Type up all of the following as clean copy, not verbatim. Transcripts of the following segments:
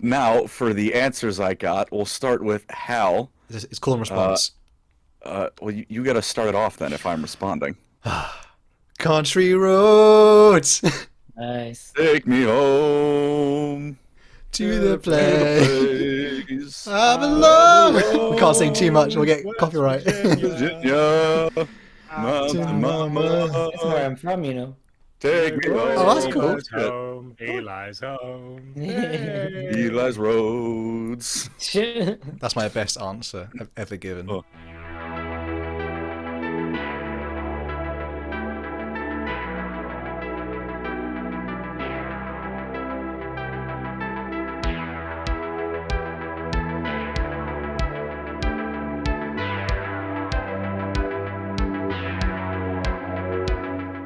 Now, for the answers I got, we'll start with Hal. It's call and Uh, response. well, you got to start it off then if I'm responding. Country roads Nice. Take me home to the to the place place I I belong. We can't sing too much. We'll get West copyright. Virginia, Mountain Mountain Mama, Mama. That's where I'm from, you know. take me home. Oh, that's cool. Eli's home. Eli's home. Eli's roads. That's my best answer I've ever given. Oh.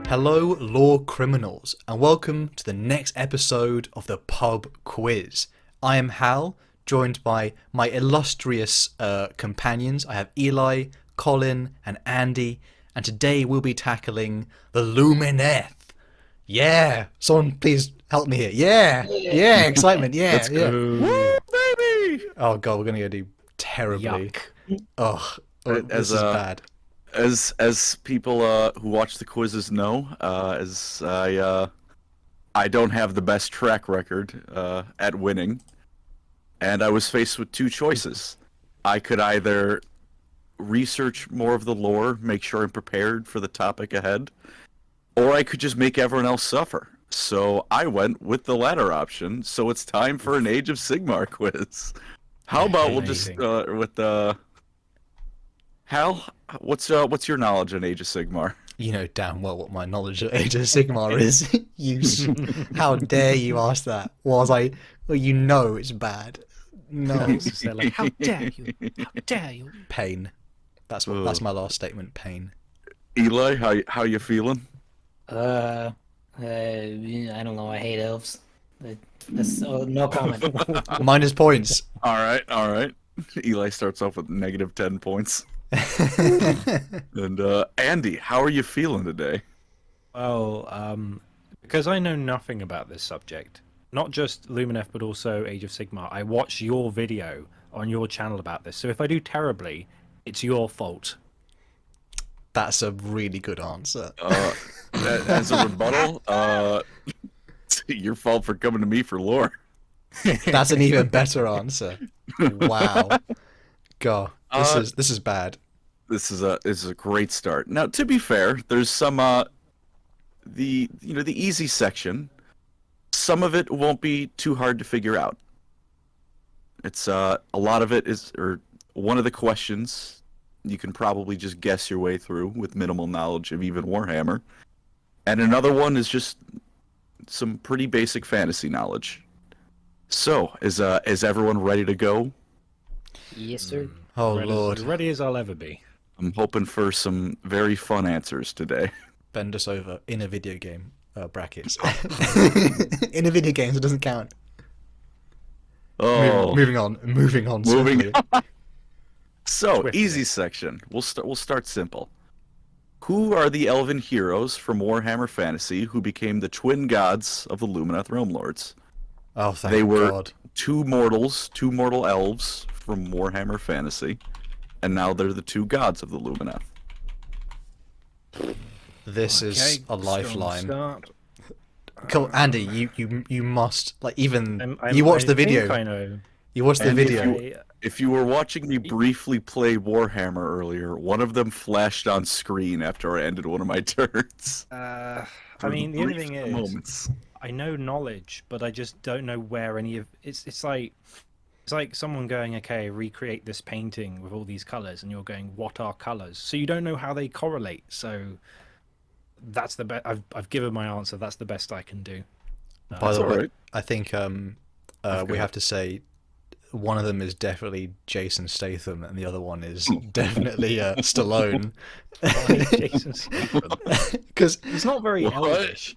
Hello, law criminals, and welcome to the next episode of the Pub Quiz. I am Hal, joined by my illustrious companions. I have Eli, Colin, and Andy, and today we'll be tackling the Lumineth. Yeah, someone please help me here. Yeah, excitement. Yeah, yeah. Woo, baby! Oh god, we're gonna do terribly. Yuck. Oh, As, this is bad. As people who watch the quizzes know, as I don't have the best track record at winning, and I was faced with two choices. I could either research more of the lore, make sure I'm prepared for the topic ahead, or I could just make everyone else suffer. So I went with the latter option. So it's time for an Age of Sigmar quiz. How about we'll just with Hal? What's your knowledge on Age of Sigmar? You know damn well what my knowledge of Age of Sigmar is. How dare you ask that? Well, you know it's bad. No. So like, how dare you? How dare you? Pain. That's my last statement. Pain. Eli, how you feeling? I don't know. I hate elves. That's no comment. Minus points. All right. Eli starts off with negative 10 points. And Andy, how are you feeling today? Well, because I know nothing about this subject, not just Lumineth, but also Age of Sigmar, I watched your video on your channel about this. So if I do terribly, it's your fault. That's a really good answer. As a rebuttal, it's your fault for coming to me for lore. That's an even better answer. Wow. God, this is bad. This is a great start. Now, to be fair, there's some the easy section. Some of it won't be too hard to figure out. It's a lot of it is, or one of the questions you can probably just guess your way through with minimal knowledge of even Warhammer, and another one is just some pretty basic fantasy knowledge. So, is everyone ready to go? Yes, sir. Oh Ready, Lord. as ready as I'll ever be. I'm hoping for some very fun answers today. Bend us over in a video game. Brackets. In a video game, so it doesn't count. Oh, Moving on. moving Swiftly. on. So, Swiftly. easy section. We'll start simple. Who are the elven heroes from Warhammer Fantasy who became the twin gods of the Lumineth Real-Lords? Oh, thank They were God. two mortal elves from Warhammer Fantasy, and now they're the two gods of the Lumineth. This is Okay, a strong lifeline. start. Come on, Andy, you must even I'm- you watched the I think video. I know. You watched the And if video. you- If you were watching me briefly play Warhammer earlier, one of them flashed on screen after I ended one of my turns. I For mean, the only brief thing is, moments. I know knowledge, but I just don't know where any of it's like someone going, okay, recreate this painting with all these colors, and you're going, what are colors? So you don't know how they correlate. So that's the best. I've given my answer. That's the best I can do. By the way, alright. I think we have to say one of them is definitely Jason Statham, and the other one is definitely Stallone. Jason Statham. Because He's not very What? elvish.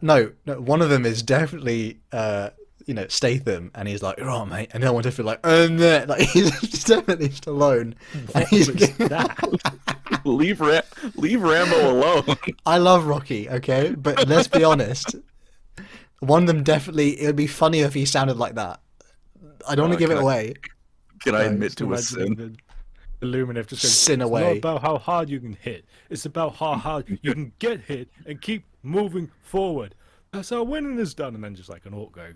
no, one of them is definitely Statham, and he's like, "Oh, mate," and the other one definitely like he's definitely Stallone. And he's That? leave Rambo alone. I love Rocky, okay, but let's be honest. One of them definitely. It would be funnier if he sounded like that. I don't want to give it away. Can I No, admit just to a imagining sin? The Lumineth just goes, Sin it's away. not about how hard you can hit. It's about how hard you can get hit and keep moving forward. That's how winning is done. And then just like an orc go,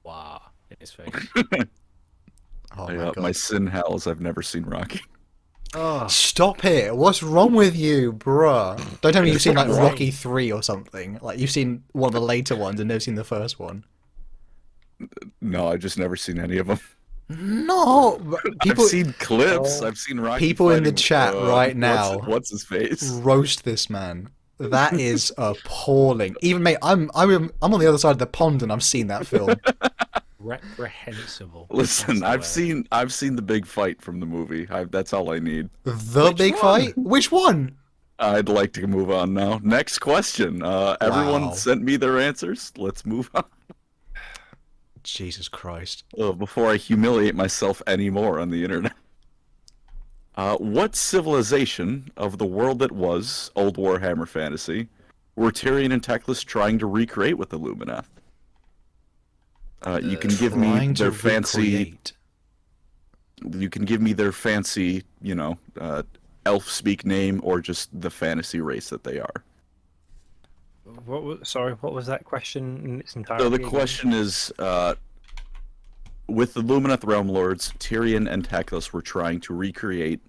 wow, in his face. Oh my, my god. my sin howls. I've never seen Rocky. Oh, Stop it! What's wrong with you, bruh? Don't tell me you've seen like Right. Rocky 3 or something. Like you've seen one of the later ones and never seen the first one. No, I've just never seen any of them. No, people I've seen clips. Oh. I've seen Rocky. people in the fighting, chat right now- What's his face? roast this man. That is appalling. Even mate, I'm on the other side of the pond and I've seen that film. reprehensible. Listen, That's the word. I've seen the big fight from the movie. That's all I need. The Which big one? fight? Which one? I'd like to move on now. Next question. Everyone Wow. sent me their answers. Let's move on. Jesus Christ. Before I humiliate myself anymore on the internet. What civilization of the world that was old Warhammer fantasy were Tyrion and Teclis trying to recreate with the Lumineth? You can give me Trying to their fancy. recreate. You can give me their fancy, elf speak name or just the fantasy race that they are. What was that question in its entirety? So the again? question is, with the Lumineth Real-Lords, Tyrion and Teclis were trying to recreate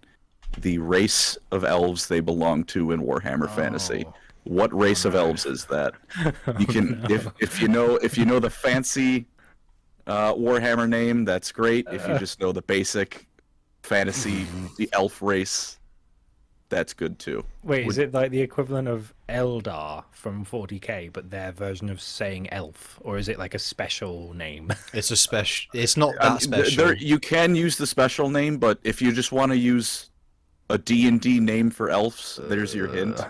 the race of elves they belong to in Warhammer Fantasy. Oh. What race of elves is that? You can, if you know the fancy Warhammer name, that's great. If you just know the basic fantasy, the elf race, that's good too. Wait, is it like the equivalent of Eldar from 40k, but their version of saying elf, or is it like a special name? It's a special. It's not I that mean, special. you can use the special name, but if you just want to use a D&D name for elves, there's your hint.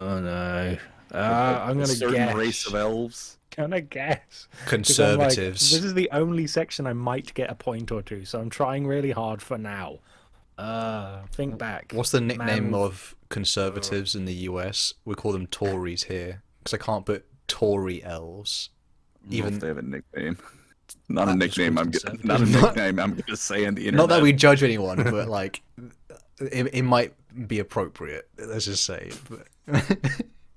Oh no! I'm A gonna certain guess. race of elves. Gonna guess. 'Cause I'm like, Conservatives. this is the only section I might get a point or two, so I'm trying really hard for now. Think back. What's the nickname Man- of conservatives in the US? We call them Tories here because I can't put Tory elves. Even Even if they have a nickname. Not a I'm just nickname. conservative. Not a nickname. I'm gonna say on the internet. not that we judge anyone, but like it might be appropriate. Let's just say. But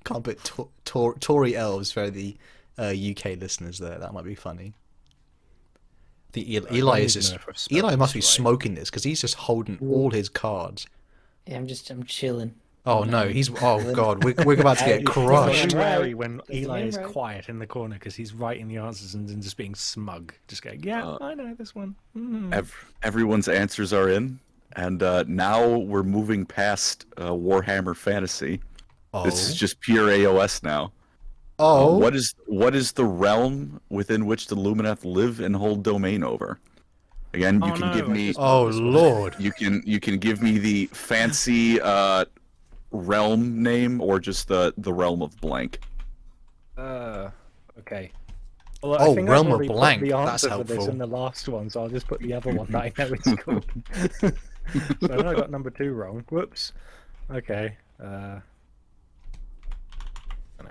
can't put Tory elves for the UK listeners there. That might be funny. I think Eli is even just know if I've spelled Eli must be this right. smoking this because he's just holding all his cards. Yeah, I'm chilling. Oh no, he's god, we're about to get Hey, crushed. It's Right. wary when He's Eli doing is right. quiet in the corner because he's writing the answers and then just being smug, just going, "Yeah, I know this one." Everyone's answers are in, and now we're moving past Warhammer Fantasy. Oh, This is just pure AOS now. oh, What is the realm within which the Lumineth live and hold domain over? Again, you Oh, can no, give I me. just- oh lord. You can give me the fancy realm name or just the realm of blank. Okay. Well, Oh, I think Realm I've of already put Blank, the that's answer for this helpful. in the last one, so I'll just put the other one that I know it's called. So I know I got number 2 wrong. Whoops. Okay. Now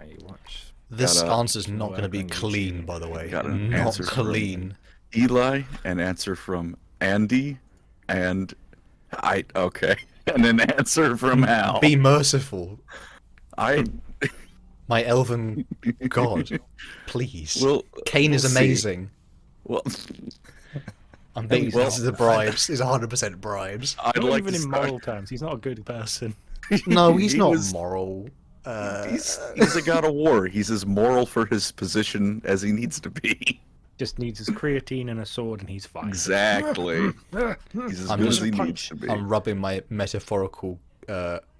you watch. This Got a- answer's not going to be work on clean, YouTube. by the way. Got an Not answer from- clean. Eli, an answer from Andy, and and an answer from Hal. Be merciful, I my elven god. Please. will. Kane is we'll see. amazing. Well, I'm betting Well, this is the bribes. It's 100% bribes. I'd Not like even to in start. moral terms, he's not a good person. No, he's He not was- moral. He's a god of war. He's as moral for his position as he needs to be. Just needs his creatine and a sword, and he's fine. Exactly. He's as I'm good just- as he needs punch. to be. I'm rubbing my metaphorical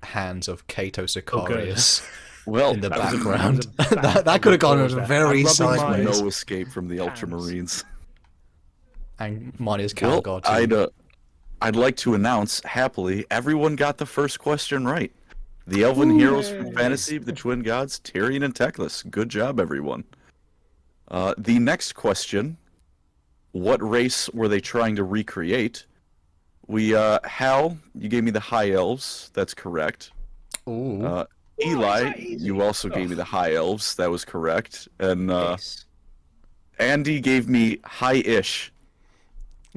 hands of Cato Sicarius Well, in the that was a- background. that was a bad that could have gone pause there. very I'm rubbing my- sideways. no escape from the Ultramarines. And mine is Well, Calgar too. I'd like to announce happily everyone got the first question right. The Elven heroes from fantasy, the twin gods, Tyrion and Teclis. Good job, everyone. The next question: what race were they trying to recreate? Hal, you gave me the High Elves. That's correct. Ooh. Eli, you also gave me the High Elves. That was correct. And Yes. Andy gave me High-ish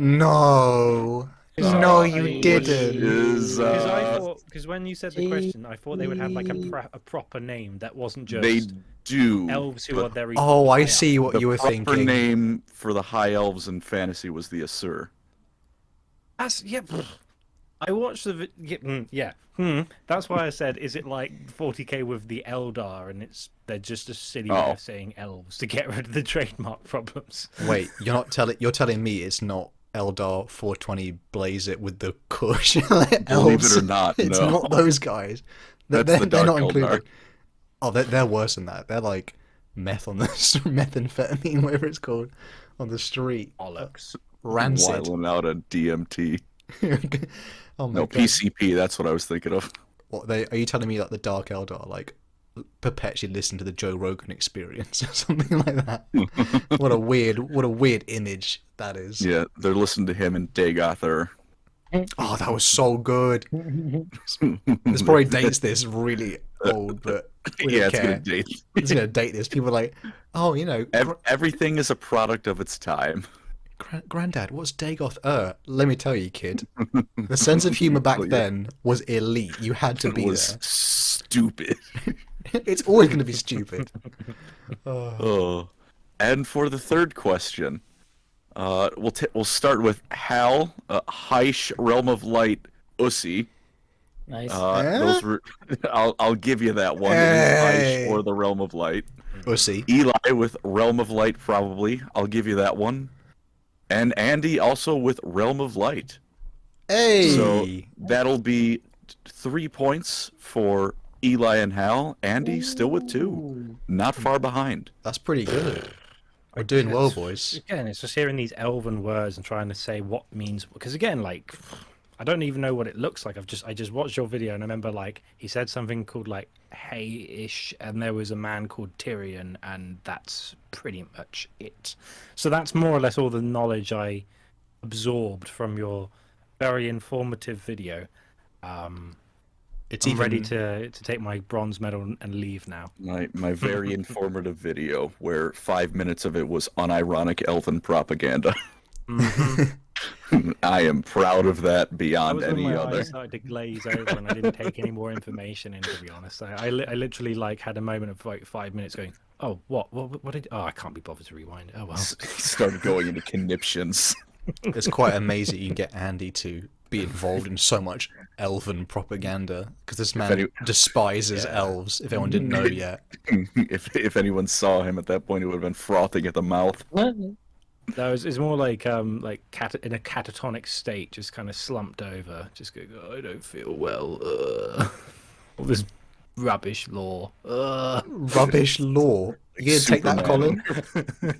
No. No, you I- didn't. Is Because when you said the question, I thought they would have like a proper name that wasn't just they do. elves who but are very. Oh, I high see up. what the you were proper thinking. name for the high elves in fantasy was the Asur. That's yeah. I watched the yeah. That's why I said, is it like 40k with the Eldar, and they're just a silly way Oh. of saying elves to get rid of the trademark problems. Wait, you're telling me it's not Eldar 420 Blaze It with the Kush Believe elves. it or not, It's no. not those guys. That's the They're not Dark Eldar. included. Oh, they're worse than that. They're like meth on the methamphetamine, whatever it's called, on the street. Bollocks. Rancid. Whiling out a DMT. Oh my No, god. PCP, that's what I was thinking of. What are you telling me that the Dark Eldar like perpetually listen to the Joe Rogan Experience or something like that? What a weird image that is. Yeah, they're listening to him and Dagoth. Oh, that was so good. This probably dates this really old, but we Yeah, don't it's care. gonna date. It's gonna date this. People are like, oh, you know, Everything is a product of its time. Granddad, what's Dagoth? Let me tell you, kid. The sense of humor back Oh, yeah. then was elite. You had to It be was stupid. there. It's always gonna be stupid. Oh. And for the third question, we'll start with Hal, Heish, Realm of Light, Ussi. Nice. Those were. I'll give you that one. It Hey. is Heish or the Realm of Light. We'll see. Eli with Realm of Light, probably. I'll give you that one. And Andy also with Realm of Light. Hey. So that'll be 3 points for Eli and Hal. Andy still with 2. Not far behind. That's pretty good. We're doing well, boys. Again, it's just hearing these elven words and trying to say what means. Because again, like, I don't even know what it looks like. I just watched your video and I remember like he said something called like hey-ish, and there was a man called Tyrion, and that's pretty much it. So that's more or less all the knowledge I absorbed from your very informative video. It's I'm even ready to take my bronze medal and leave now. My very informative video where 5 minutes of it was unironic elven propaganda. I am proud of that That beyond was when any my other. eyes started to glaze over and I didn't take any more information in, to be honest. I literally like had a moment of like 5 minutes going, oh, what did, oh, I can't be bothered to rewind. Oh, well. Started going into conniptions. It's quite amazing you can get Andy to be involved in so much elven propaganda because this man any- despises elves. If anyone didn't know yet, If anyone saw him at that point, it would have been frothing at the mouth. No, it's more like in a catatonic state, just kind of slumped over, just going, oh, I don't feel well. All this rubbish lore. rubbish law. You gonna take that, Colin?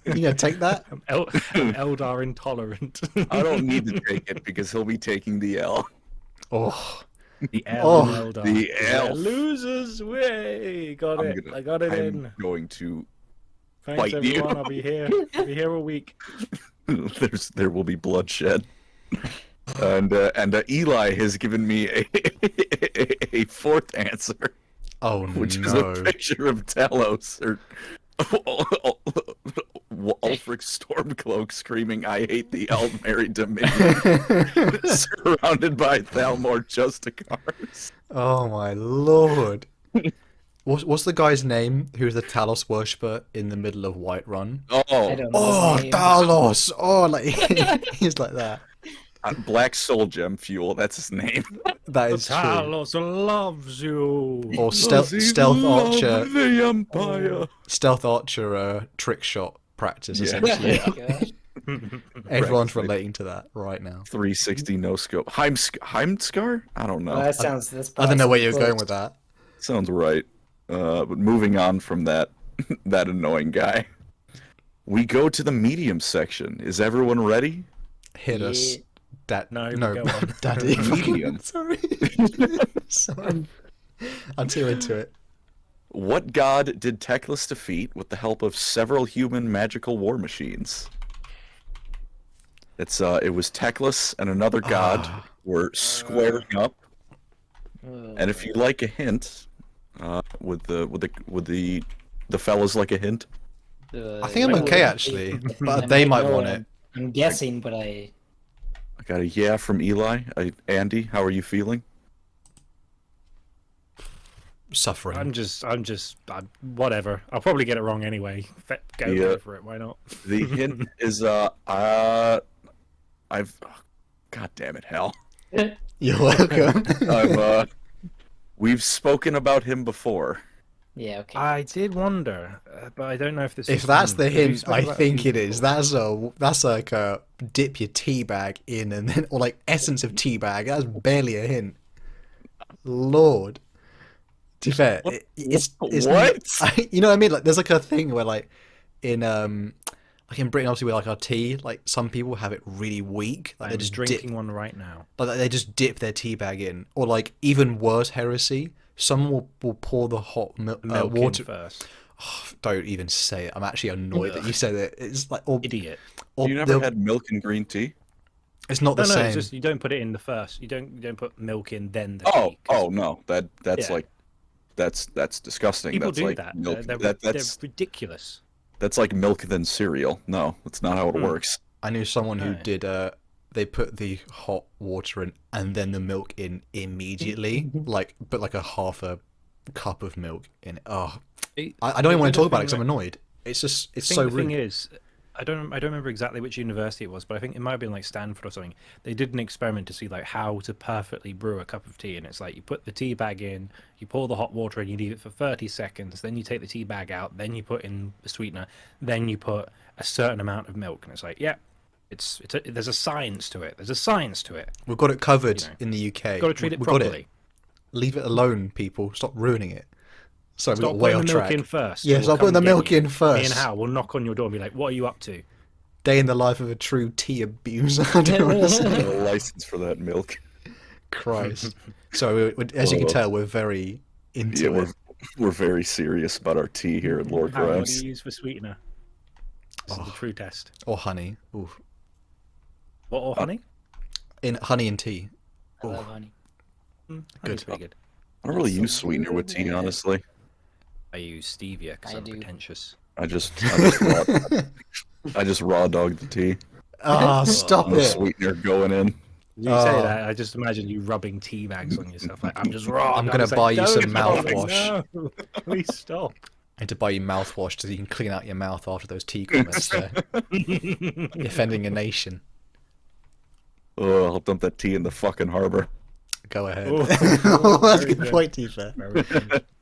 You gonna take that? I'm Eldar intolerant. I don't need to take it because he'll be taking the L. Oh, The Oh, Eldar. the elf. Losers way. Got it. I got it in. I'm going to. Thanks bite you. everyone. I'll be here. I'll be here a week. There will be bloodshed. And Eli has given me a fourth answer, oh which is no! a picture of Talos or Ulfric Stormcloak screaming, "I hate the Eldmary Dominion," surrounded by Thalmor Justicars. Oh my lord! What's the guy's name who's the Talos worshipper in the middle of Whiterun? I Oh, don't know. Oh, his name. Talos! Oh, like he's like that. Black Soul Gem Fuel, that's his name. That is true. Talos loves you. Or stealth archer, The Empire. stealth archer trick shot practice. Yeah. Essentially, Gosh. everyone's Right. relating to that right now. 360 no scope. Heimskar? I don't know. Well, that sounds. That's I don't know where probably you're close. going with that. Sounds right. But moving on from that that annoying guy, we go to the medium section. Is everyone ready? Hit us, Yeah. no, No, go on. daddy. Medium. Sorry, sorry. I'm too into it. What god did Teclis defeat with the help of several human magical war machines? It was Teclis and another god were squaring up. And if you like a hint, would the fellas like a hint? I think I'm okay actually, but they might want it. I'm guessing, but I I got a yeah from Eli. Andy, how are you feeling? Suffering. Whatever. I'll probably get it wrong anyway. Go for it. Why not? The hint is I've God damn it, Hal. You're welcome. We've spoken about him before. Yeah, okay. I did wonder, but I don't know if this. If is that's him, the because we hint, spoke I about think him it is. before. That's like a dip your tea bag in, and then or like essence of tea bag. That's barely a hint. Lord. To be fair, it's What? you know what I mean? Like, there's like a thing where like in Britain, obviously, with like our tea, like some people have it really weak. Like I'm they just drinking one right now. like they just dip their tea bag in, or like even worse heresy. Someone will pour the hot Milk water. in first. Oh, don't even say it. I'm actually annoyed that you said it. It's like, or, Idiot. or You never had milk and green tea? it's not the No, same. it's just you don't put it in the first. You don't put milk in then the Oh, tea. 'cause no. That's Yeah. like that's disgusting. people That's do like that. milk. They're That's ridiculous. that's like milk than cereal. No, that's not how it works. I knew someone who No. did. They put the hot water in and then the milk in immediately, like put like a half a cup of milk in it. Oh, I don't even want to talk about it because I'm annoyed. It's just it's so The thing rude. is, I don't remember exactly which university it was, but I think it might have been like Stanford or something. They did an experiment to see like how to perfectly brew a cup of tea, and it's like you put the tea bag in, you pour the hot water in, you leave it for 30 seconds, then you take the tea bag out, then you put in the sweetener, then you put a certain amount of milk, and it's like, yeah, there's a science to it. There's a science to it. We've got it covered You know, in the UK. Got to treat it We've got properly. Leave it alone, people. Stop ruining it. Sorry, we Stop got way putting off the milk track. in first. Yeah, We'll stop come putting the get milk you. in first. Me and Hal will knock on your door and be like, "What are you up to?" Day in the life of a true tea abuser. I don't want to say. Got a license for that milk. Christ. So, as you can Whoa. tell, we're very into Yeah, it. we're very serious about our tea here at Hal, what do you Lorecrimes. use for sweetener? This is the true test. Or honey. Oof. What or honey? In honey and tea. I love honey. Honey's pretty good. I don't really use sweetener with tea, honestly. I use stevia because I I'm do. pretentious. I just raw dog the tea. Ah, stop No it. sweetener going in. You say that, I just imagine you rubbing tea bags on yourself. Like, I'm just raw. I'm And gonna it's buy you some "Don't, mouthwash." No, please stop. I need to buy you mouthwash so you can clean out your mouth after those tea comments there. You're offending a nation. Oh, I'll dump that tea in the fucking harbor. Go ahead. Oh, That's a very good good. point, Tifa.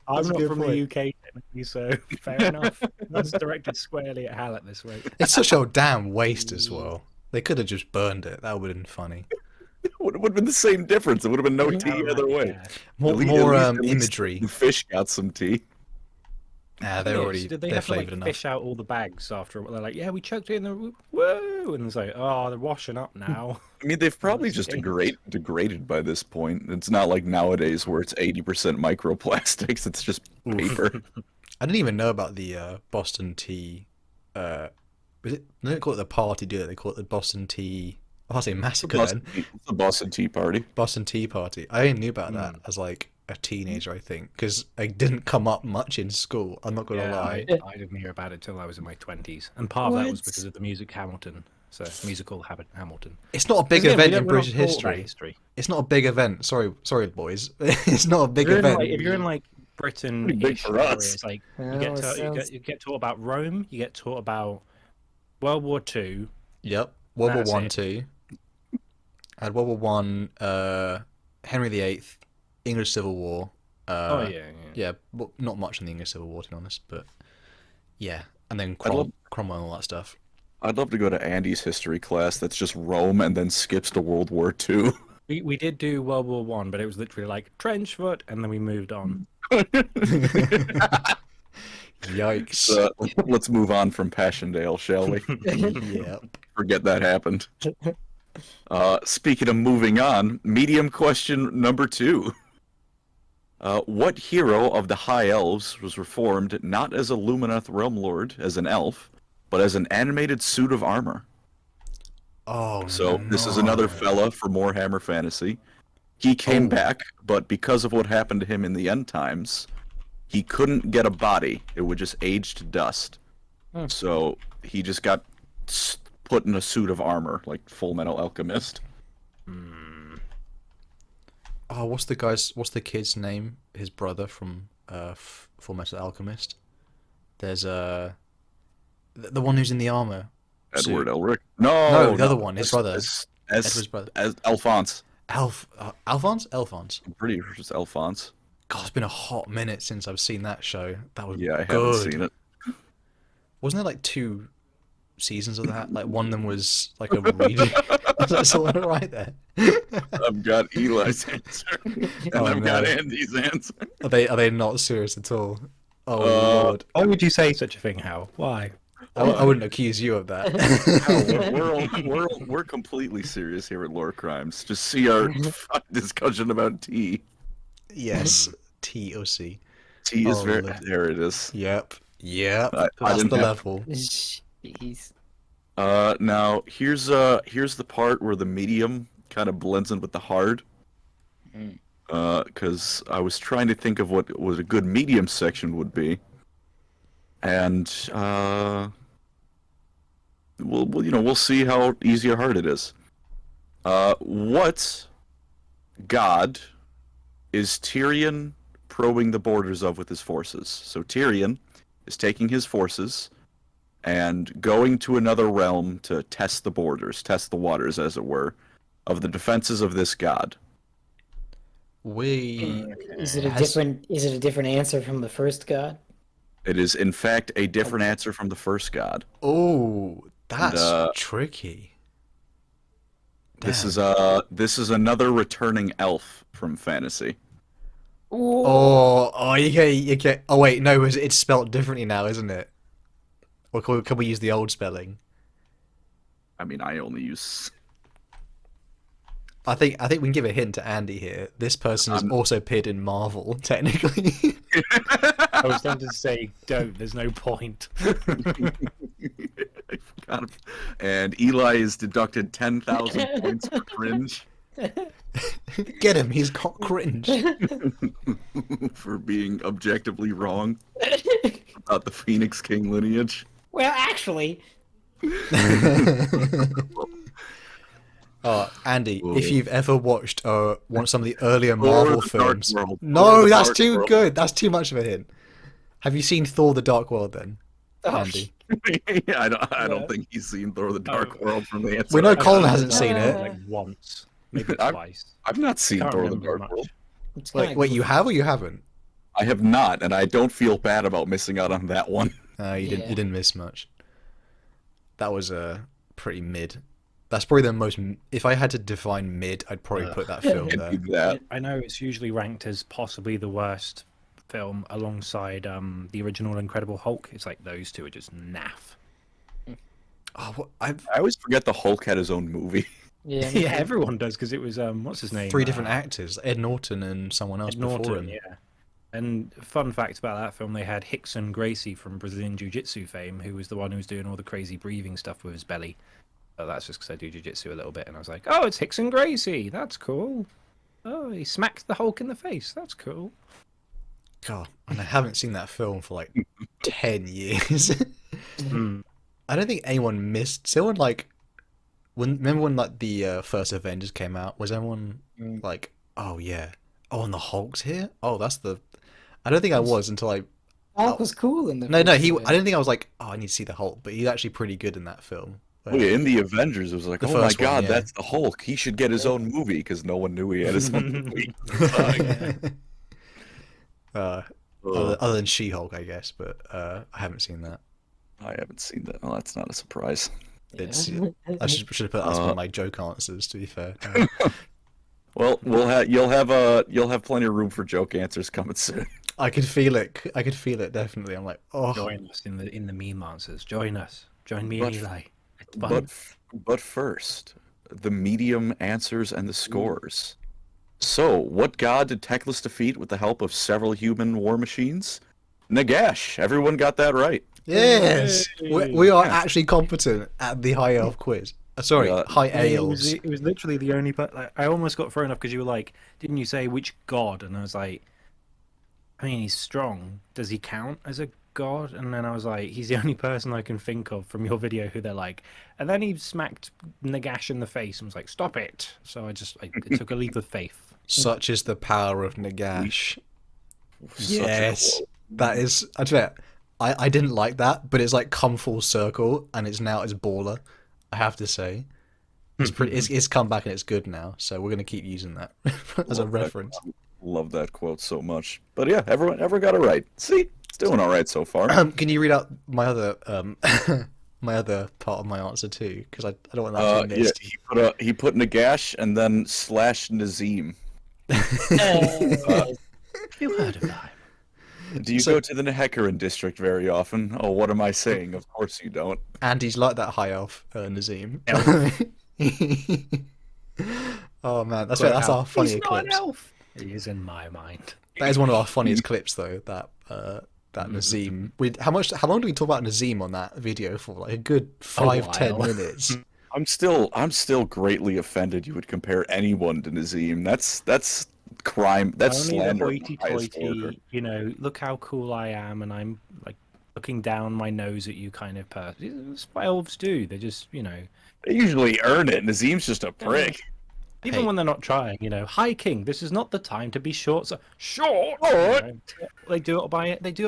I'm That's a not good from point. the UK, technically, so fair enough. That's directed squarely at Hal at this rate. It's such a damn waste as well. They could have just burned it. That would have been funny. It would have been the same difference. It would have been no tea either way. Yeah. More, At least- more at least imagery. The fish got some tea. Nah, they're Yes, already did they they're have to like flavoured enough. fish out all the bags after? They're like, yeah, we chucked it in the whoa, and it's like, oh, they're washing up now. I mean, they've probably That's just dangerous. degraded by this point. It's not like nowadays where it's 80% microplastics. It's just paper. I didn't even know about the Boston tea. Was it? They don't call it the party, do they? They call it the Boston Tea. I'll say massacre then. It's the Boston Tea Party. Boston Tea Party. I only knew about that as like a teenager, I think, because it didn't come up much in school. I'm not gonna Yeah, lie. I didn't hear about it till I was in my 20s, and part of that was because of the music Hamilton. So musical Hamilton. It's not a big Again, we event don't- in we're not British taught about history. It's not a big event. Sorry, boys. It's not a big event. If you're in like Britain, Pretty big for us. it's like Oh, you get, it taught, sounds- you get taught about Rome, you get taught about World War II. Yep. World War That's One, it. two. I had World War One, Henry VIII, English Civil War. Yeah, well, not much in the English Civil War, to be honest, but yeah, and then Cromwell and all that stuff. I'd love to go to Andy's history class that's just Rome and then skips to World War II. We did do World War One, but it was literally like trench foot, and then we moved on. Yikes! So, let's move on from Passchendaele, shall we? Yep. Forget that happened. Speaking of moving on, medium question number 2. What hero of the High Elves was reformed not as a Lumineth Realm-Lord, as an elf, but as an animated suit of armor? Oh, So this is another fella for Warhammer Fantasy. He came back, but because of what happened to him in the end times, he couldn't get a body. It would just age to dust. So he just got put in a suit of armor, like Full Metal Alchemist. Oh, what's the kid's name? His brother from Fullmetal Alchemist. There's the one who's in the armor. Edward suit. Elric. No, No, the other one, his brother. Edward's brother. As Alphonse. Alphonse? Alphonse. I'm pretty sure it's Alphonse. God, it's been a hot minute since I've seen that show. That was Yeah, I haven't good. seen it. Wasn't there like 2 seasons of that? Like one of them was like a redo. That's all right there. I've got Eli's answer, and Oh, I've got no. Andy's answer. Are they not serious at all? Oh Lord, Why would you say such a thing, Hal? Why? I wouldn't accuse you of that. We're completely serious here at Lore Crimes. Just see our discussion about tea. Yes, T or C. Tea is Oh, very. Lord. There it is. Yep. I That's didn't the have- level. Jeez. Now here's the part where the medium kind of blends in with the hard. Because I was trying to think of what a good medium section would be, and we'll see how easy or hard it is. What god is Tyrion probing the borders of with his forces? So Tyrion is taking his forces and going to another realm to test the borders, test the waters, as it were, of the defenses of this god. Is it a has- different answer from the first god? It is, in fact, a different answer from the first god. Oh, that's And, tricky. This Damn. is another returning elf from fantasy. Oh, you can. Oh wait, no, it's spelled differently now, isn't it? Or can we use the old spelling? I mean, I only use. I think we can give a hint to Andy here. This person has also appeared in Marvel, technically. I was tempted to say, don't. There's no point. I forgot. And Eli is deducted 10,000 points for cringe Get him, he's got cringe. for being objectively wrong about the Phoenix King lineage. Well, actually, Oh, Andy, Whoa. if you've ever watched some of the earlier Thor Marvel the Dark films, World. Thor no, the that's Dark too World. good. That's too much of a hint. Have you seen Thor: The Dark World then, Andy? I don't think he's seen Thor the Dark World from the answer. We know I Colin got. hasn't seen it. Like once, maybe I've- twice. I've not seen Can't Thor the remember Dark much. World. it's kinda Wait, you goofy. have or you haven't? I have not, and I don't feel bad about missing out on that one. You Yeah. didn't miss much. That was pretty mid. That's probably the most. If I had to define mid, I'd probably put that film there. It'd be that. I know it's usually ranked as possibly the worst film alongside the original Incredible Hulk. It's like those two are just naff. Oh, I always forget the Hulk had his own movie. Yeah, Yeah, everyone does because it was what's his name? 3 different actors: Ed Norton and someone else Ed before Norton, him. yeah. And fun fact about that film, they had Hickson Gracie from Brazilian Jiu-Jitsu fame, who was the one who was doing all the crazy breathing stuff with his belly. So that's just because I do Jiu-Jitsu a little bit, and I was like, oh, it's Hickson Gracie. That's cool. Oh, he smacked the Hulk in the face. That's cool. God, and I haven't seen that film for like 10 years. Mm. I don't think anyone missed. Someone like, remember when like the first Avengers came out? Was everyone like, oh yeah, oh and the Hulk's here? Oh, that's the. I don't think I was until I. Hulk was cool in the No, first he. one. I didn't think I was like, oh, I need to see the Hulk, but he's actually pretty good in that film. Oh, yeah, in the Avengers, it was like, The oh my first one, god, yeah. that's the Hulk. He should get his own movie because no one knew he had his own movie. Other than She-Hulk, I guess, but I haven't seen that. I haven't seen that. Well, that's not a surprise. It's. I should have put that as one of my joke answers. To be fair. Well, you'll have plenty of room for joke answers coming soon. I could feel it. I could feel it definitely. I'm like, oh, Join us in the meme answers. Join us. Join me But- and Eli. It's fun. But first, the medium answers and the scores. So, what god did Teclis defeat with the help of several human war machines? Nagash. Everyone got that right. yes, Yay. we are Yeah. actually competent at the high elf quiz. Sorry, Yeah. high It elves. was literally the only. Like, I almost got thrown off because you were like, "Didn't you say which god?" And I was like, "I mean, he's strong. Does he count as a god?" And then I was like, "He's the only person I can think of from your video who they're like." And then he smacked Nagash in the face and was like, "Stop it!" So I took a leap of faith. Such is the power of Nagash. Such a Yes, quote. that is. I admit, I didn't like that, but it's like come full circle, and it's baller. I have to say, it's pretty. It's come back and it's good now. So we're gonna keep using that as a Love that. reference. Love that quote so much. But yeah, everyone got it right. See, it's doing all right so far. Can you read out my other my other part of my answer too? Because I don't want that to be Yeah, missed. he put Nagash and then slash Nazim. You heard of that? Do you So- go to the Nehecaran district very often? Oh, what am I saying? Of course you don't. Andy's like that high elf, Nazim. Oh man, that's our funnier clips. Elf. He is in my mind. That is one of our funniest clips though. That Nazim. How long do we talk about Nazim on that video for? Like a good 5-10 while. minutes. I'm still greatly offended you would compare anyone to Nazim. That's crime. That's Only the slander. of the highest order. hoity-toity, you know, look how cool I am, and I'm like looking down my nose at you kind of person. That's what elves do. They just, you know, They usually earn it. Nazim's just a prick. even Hey. when they're not trying, you know, hi king, this is not the time to be short. So, short. Short? You know, they do it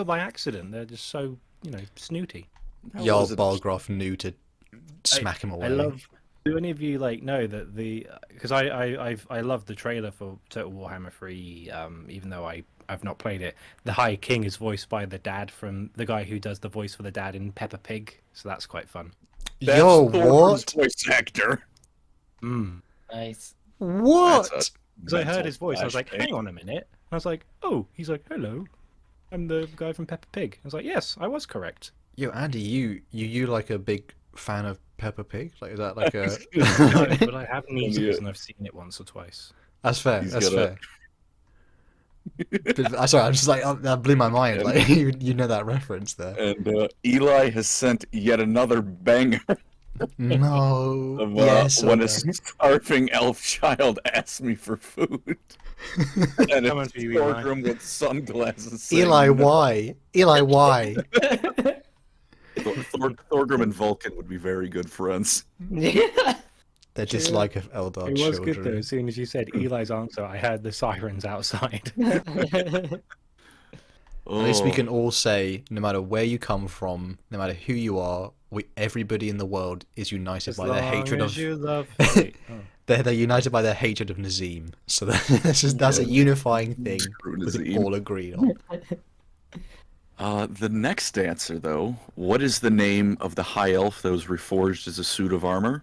by accident. They're just so, you know, snooty. How Jarl was it? Balgroth knew to smack him away. I love. Do any of you like know that because I love the trailer for Total Warhammer 3, even though I've not played it. The High King is voiced by the dad from the guy who does the voice for the dad in Peppa Pig, so that's quite fun. That's Yo, Thor's what? voice actor. Nice. What? That's a Because I heard mental his voice, I was like, flashback. hang on a minute. I was like, oh, he's like, hello, I'm the guy from Peppa Pig. I was like, yes, I was correct. Yo, Andy, you like a big fan of Peppa Pig? Like, is that like a? No, but I have nieces Yeah. and I've seen it once or twice. That's fair. He's That's got a- fair. But, sorry, I'm just like that blew my mind. And- Like you know that reference there. And Eli has sent yet another banger No. of Yes. when or a no. starving elf child asks me for food. And Coming it's for you, Eli. Thorgrim with sunglasses. saying Eli, no. why? Eli, why? Thorgrim and Vulcan would be very good friends. Their dislike of Eldar It was good though. children. As soon as you said Eli's answer, I heard the sirens outside. At least we Oh, can all say, no matter where you come from, no matter who you are, everybody in the world is united As by their long hatred as of. you love. Wait, oh. They're united by their hatred of Nazim. So that's a unifying thing Screw we can Nazim. all agree on. The next answer, though, what is the name of the high elf that was reforged as a suit of armor?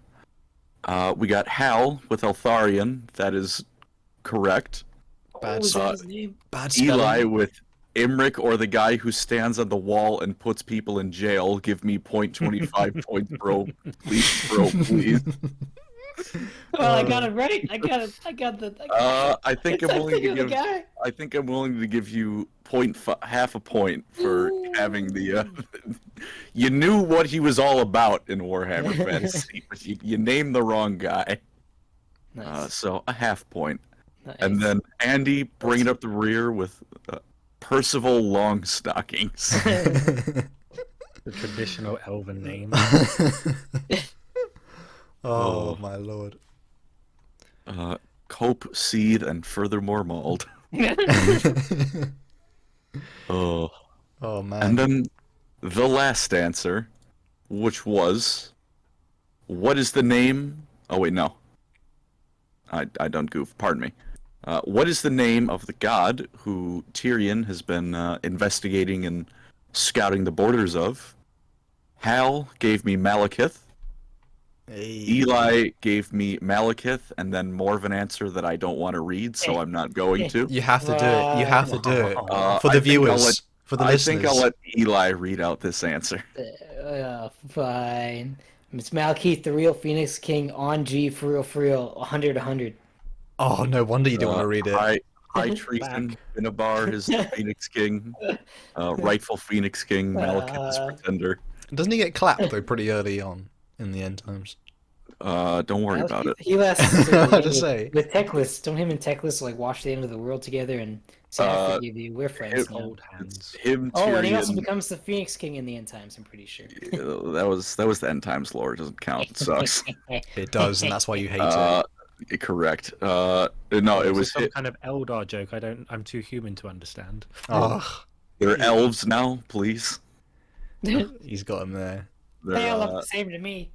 We got Hal with Eltharion. That is correct. Bad, was spell- that his name? bad spelling. Eli with Imric, or the guy who stands on the wall and puts people in jail. Give me 0.25 points, bro. Please, bro, please. Oh, I got it right. I got it. I got the. I got I think it. I'm willing to the give. guy. I think I'm willing to give you half a point for having the. You knew what he was all about in Warhammer Fantasy, but you named the wrong guy. Nice. So a half point, Nice. and then Andy bringing up the rear with Percival Longstockings. The traditional elven name. Oh my lord. Cope, seed, and furthermore mauled. Oh. Oh man. And then the last answer, which was, what is the name? Oh wait, no. I don't goof. Pardon me. What is the name of the god who Tyrion has been investigating and scouting the borders of? Hal gave me Malekith. Hey. Eli gave me Malekith, and then more of an answer that I don't want to read, so I'm not going to. You have to do it. You have to do it for I the think I'll viewers, let- for the I listeners. think I'll let Eli read out this answer. Fine. It's Malkeith, the real Phoenix King, on G, for real, 100, 100. Oh, no wonder you didn't want to read it. High treason, Binabar is the Phoenix King, rightful Phoenix King, Malekith is pretender. Doesn't he get clapped though pretty early on in the end times? Don't worry about it. He lasts I just say. with Teclis. Don't him and Teclis like watch the end of the world together and say, I forgive you. We're friends now. Old hands. Him, Oh, and he also Tyrion. becomes the Phoenix King in the end times, I'm pretty sure. That was the end times lore. It doesn't count. It sucks. It does, and that's why you hate Uh, Correct. No, it was some kind of Eldar joke. I'm too human to understand. Oh, they're elves now, please. he's got him there. They're, They all look the same to me.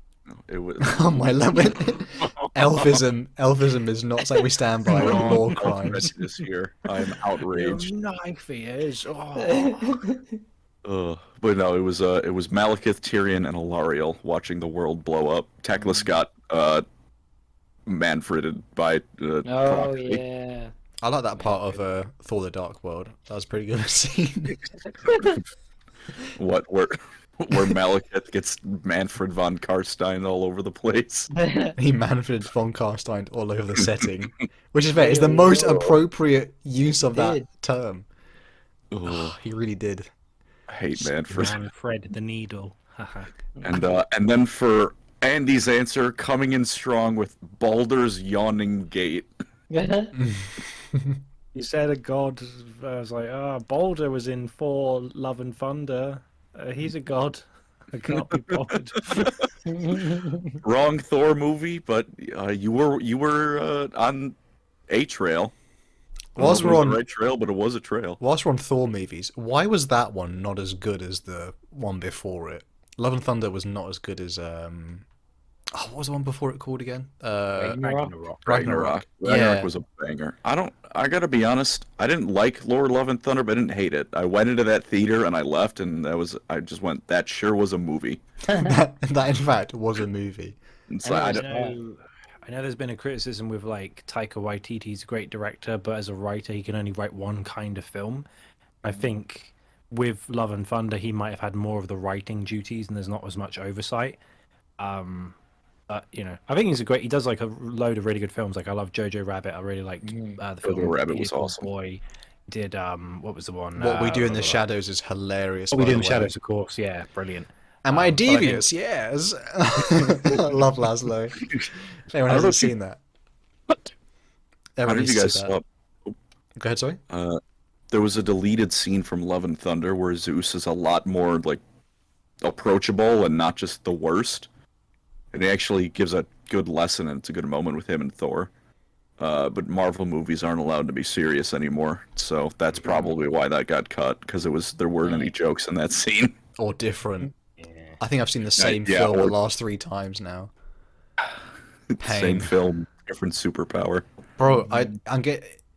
it was Oh my limit. Elvism is not something we stand by. Law crimes. this year. I'm outraged. Knife ears. Oh. But no, it was Malekith, Tyrion, and Alariel watching the world blow up. Teclis got Manfreded by Oh proxy. yeah. I like that part of Thor: The Dark World. That was pretty good scene. What where Malekith gets Manfred von Karstein all over the place. He Manfred von Karstein all over the setting, which is fair. It's the most appropriate use of that Did. term. Ugh, He really did. I hate Manfred. Manfred the Needle. And then for Andy's answer, coming in strong with Baldur's Yawning Gate. You said a god. I was like, Baldur was in 4 Love and Thunder. He's a god. I can't be bothered. Wrong Thor movie, but you were on a trail. Whilst It we're wasn't on the right trail, but it was a trail. whilst we're on Thor movies, why was that one not as good as the one before it? Love and Thunder was not as good as what was the one before it called again? Ragnarok. Ragnarok. Ragnarok Yeah. was a banger. I gotta be honest, I didn't like Lord Love and Thunder, but I didn't hate it. I went into that theater and I left, and I just went, that sure was a movie. that in fact was a movie. It's I like, know, I know there's been a criticism with like Taika Waititi's a great director, but as a writer he can only write one kind of film. I think with Love and Thunder he might have had more of the writing duties and there's not as much oversight. But I think he does like a load of really good films. Like I love Jojo Rabbit. I really liked the film. Jojo Rabbit was Beautiful awesome. Boy. Did what was the one? What We Do in the Shadows. Shadows is hilarious. What We by Do in the the way. Shadows, of course. Yeah, brilliant. Am I but I think- devious? Yes. I love Laszlo. If anyone I don't know hasn't if you- seen that, I don't everyone know if you needs guys to see saw. that. Go ahead, sorry. There was a deleted scene from Love and Thunder where Zeus is a lot more like approachable and not just the worst. And it actually gives a good lesson, and it's a good moment with him and Thor. But Marvel movies aren't allowed to be serious anymore, so that's probably why that got cut, because there weren't any jokes in that scene. Or different. Yeah. I think I've seen the same yeah, film or- the last 3 times now. Pain. Same film, different superpower. Bro,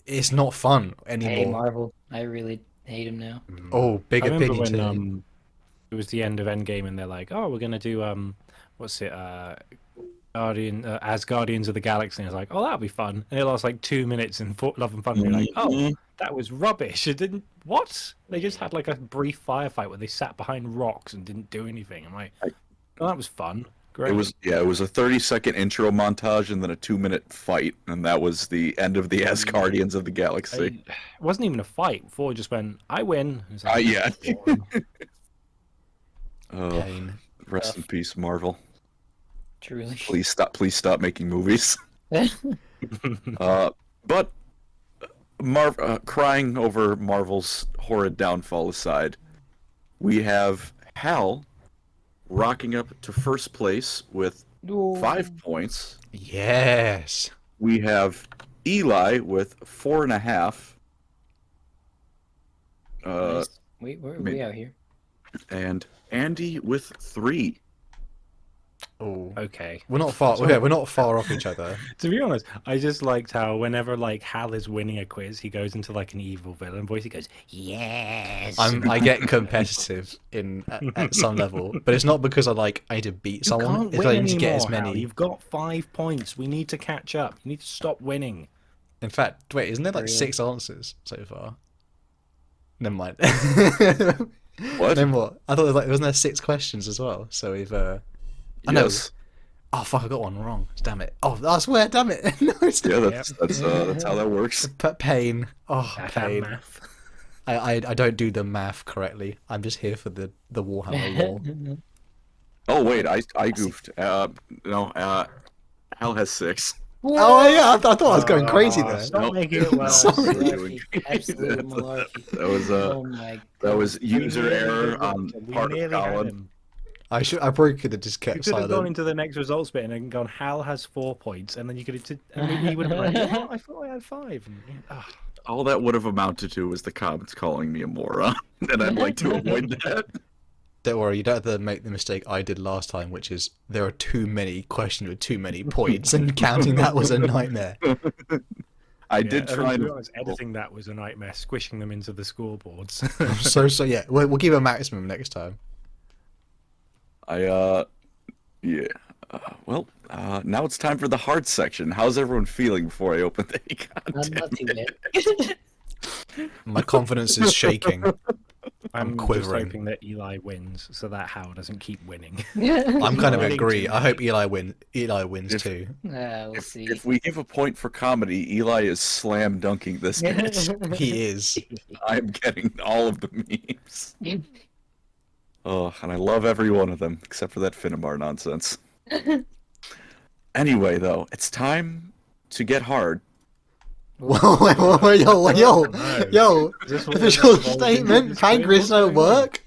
it's not fun Hey anymore. Marvel, I really hate him now. Oh, big I remember opinion. when it was the end of Endgame and they're like, oh, we're gonna do what's it as Guardians of the Galaxy. And I was like, oh, that'll be fun. And it lasts like 2 minutes in Love and Thunder. You're like, oh, that was rubbish. It didn't. What? They just had like a brief firefight where they sat behind rocks and didn't do anything. I'm like, oh, that was fun. Great. It was a 30-second intro montage and then a 2-minute fight, and that was the end of the Asgardians of the Galaxy. It wasn't even a fight. Thor just went, I win. It's like, Yeah. boring. Pain. Rest in peace, Marvel. Truly. Please stop making movies. But crying over Marvel's horrid downfall aside, we have Hal rocking up to first place with 5 points. Yes. We have Eli with 4.5. Nice. Wait, where are we out here? And Andy with 3. Oh. Okay. We're not far. We're not far off each other. To be honest, I just liked how whenever like Hal is winning a quiz, he goes into like an evil villain voice. He goes, "Yes." I get competitive at some level, but it's not because I need to beat You someone. can't It's win like I need to get as anymore, Hal. many. You've got 5 points. We need to catch up. You need to stop winning. In fact, wait, isn't there like Really? 6 answers so far? Never mind. What? Then what? I thought wasn't there 6 questions as well? So we've I know. Yes. Oh fuck! I got one wrong. Damn it! Oh, I swear, damn it! No, it's Yeah, not. that's how that works. Pain. Oh, That pain. math. I don't do the math correctly. I'm just here for the Warhammer lore. Oh wait, I goofed. No, Hal has 6. Oh yeah, I thought I was going crazy there. Stop Nope. making it worse. Sorry. Malarkey. Absolute malarkey. That was Oh my that was We user nearly error did on it. We part of nearly had Colin. him. I probably could have just You kept could have gone silent. into the next results bit and then gone, Hal has 4 points, and then you could have, and he would have been like, what? I thought I had 5. And, All that would have amounted to was the comments calling me a moron, and I'd like to avoid that. Don't worry, you don't have to make the mistake I did last time, which is there are too many questions with too many points, and counting that was a nightmare. I yeah, did and try to be and honest, editing that was a nightmare, squishing them into the scoreboards. So yeah, we'll give a maximum next time. Yeah. Well, now it's time for the hard section. How's everyone feeling before I open the content? Not too bad. My confidence is shaking. I'm just quivering. hoping that Eli wins, so that Hal doesn't keep winning. I'm kind of Winning agree. too I hope Eli wins If- too. We'll see. If we give a point for comedy, Eli is slam dunking this bitch. He is. I'm getting all of the memes. Oh, and I love every one of them, except for that Finnemar nonsense. Anyway, though, it's time to get hard. Whoa, yo, Is this what official we're involved in statement, this pancreas game? don't work?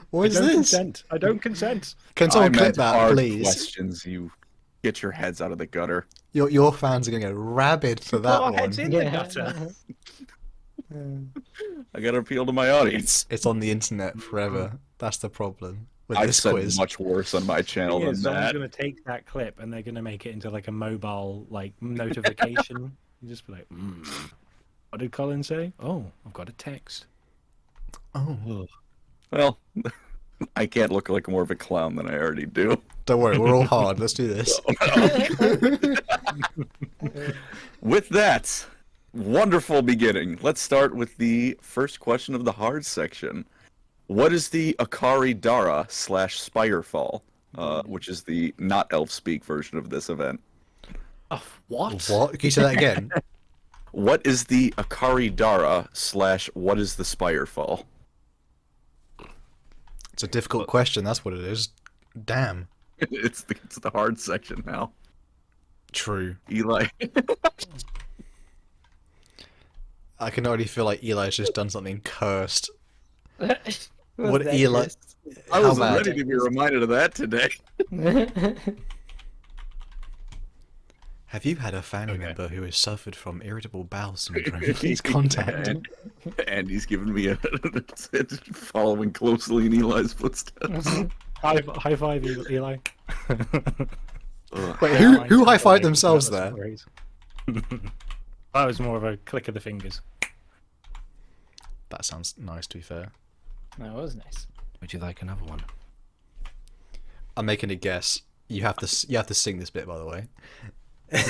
What I is don't this? consent. I don't consent. Can someone I clip meant that, hard please? questions. You get your heads out of the gutter. Your fans are going to go rabid for Put that our one. heads in the gutter. I gotta appeal to my audience. It's on the internet forever. That's the problem with I've this said quiz. much worse on my channel Thing than is, someone's that. going to take that clip and they're going to make it into like a mobile like notification. You just be like, what did Colin say? Oh, I've got a text. Oh, Well, I can't look like more of a clown than I already do. don't worry, we're all hard. Let's do this. With that wonderful beginning, let's start with the first question of the hard section. What is the Akari Dara / Spirefall, which is the not elf speak version of this event? Oh, what? What? Can you say that again? What is the Akari Dara / what is the Spirefall? It's a difficult question. That's what it is. Damn. It's the hard section now. True. Eli. I can already feel like Eli's just done something cursed. Was What that Eli? Chris? I How wasn't bad? ready to be reminded of that today. Have you had a family member who has suffered from irritable bowel syndrome? Please contact. And he's giving me a following closely in Eli's footsteps. High five, Eli. Ugh. Wait, who high-fived themselves there? That was more of a click of the fingers. That sounds nice, to be fair. That was nice. Would you like another one? I'm making a guess. You have to sing this bit, by the way.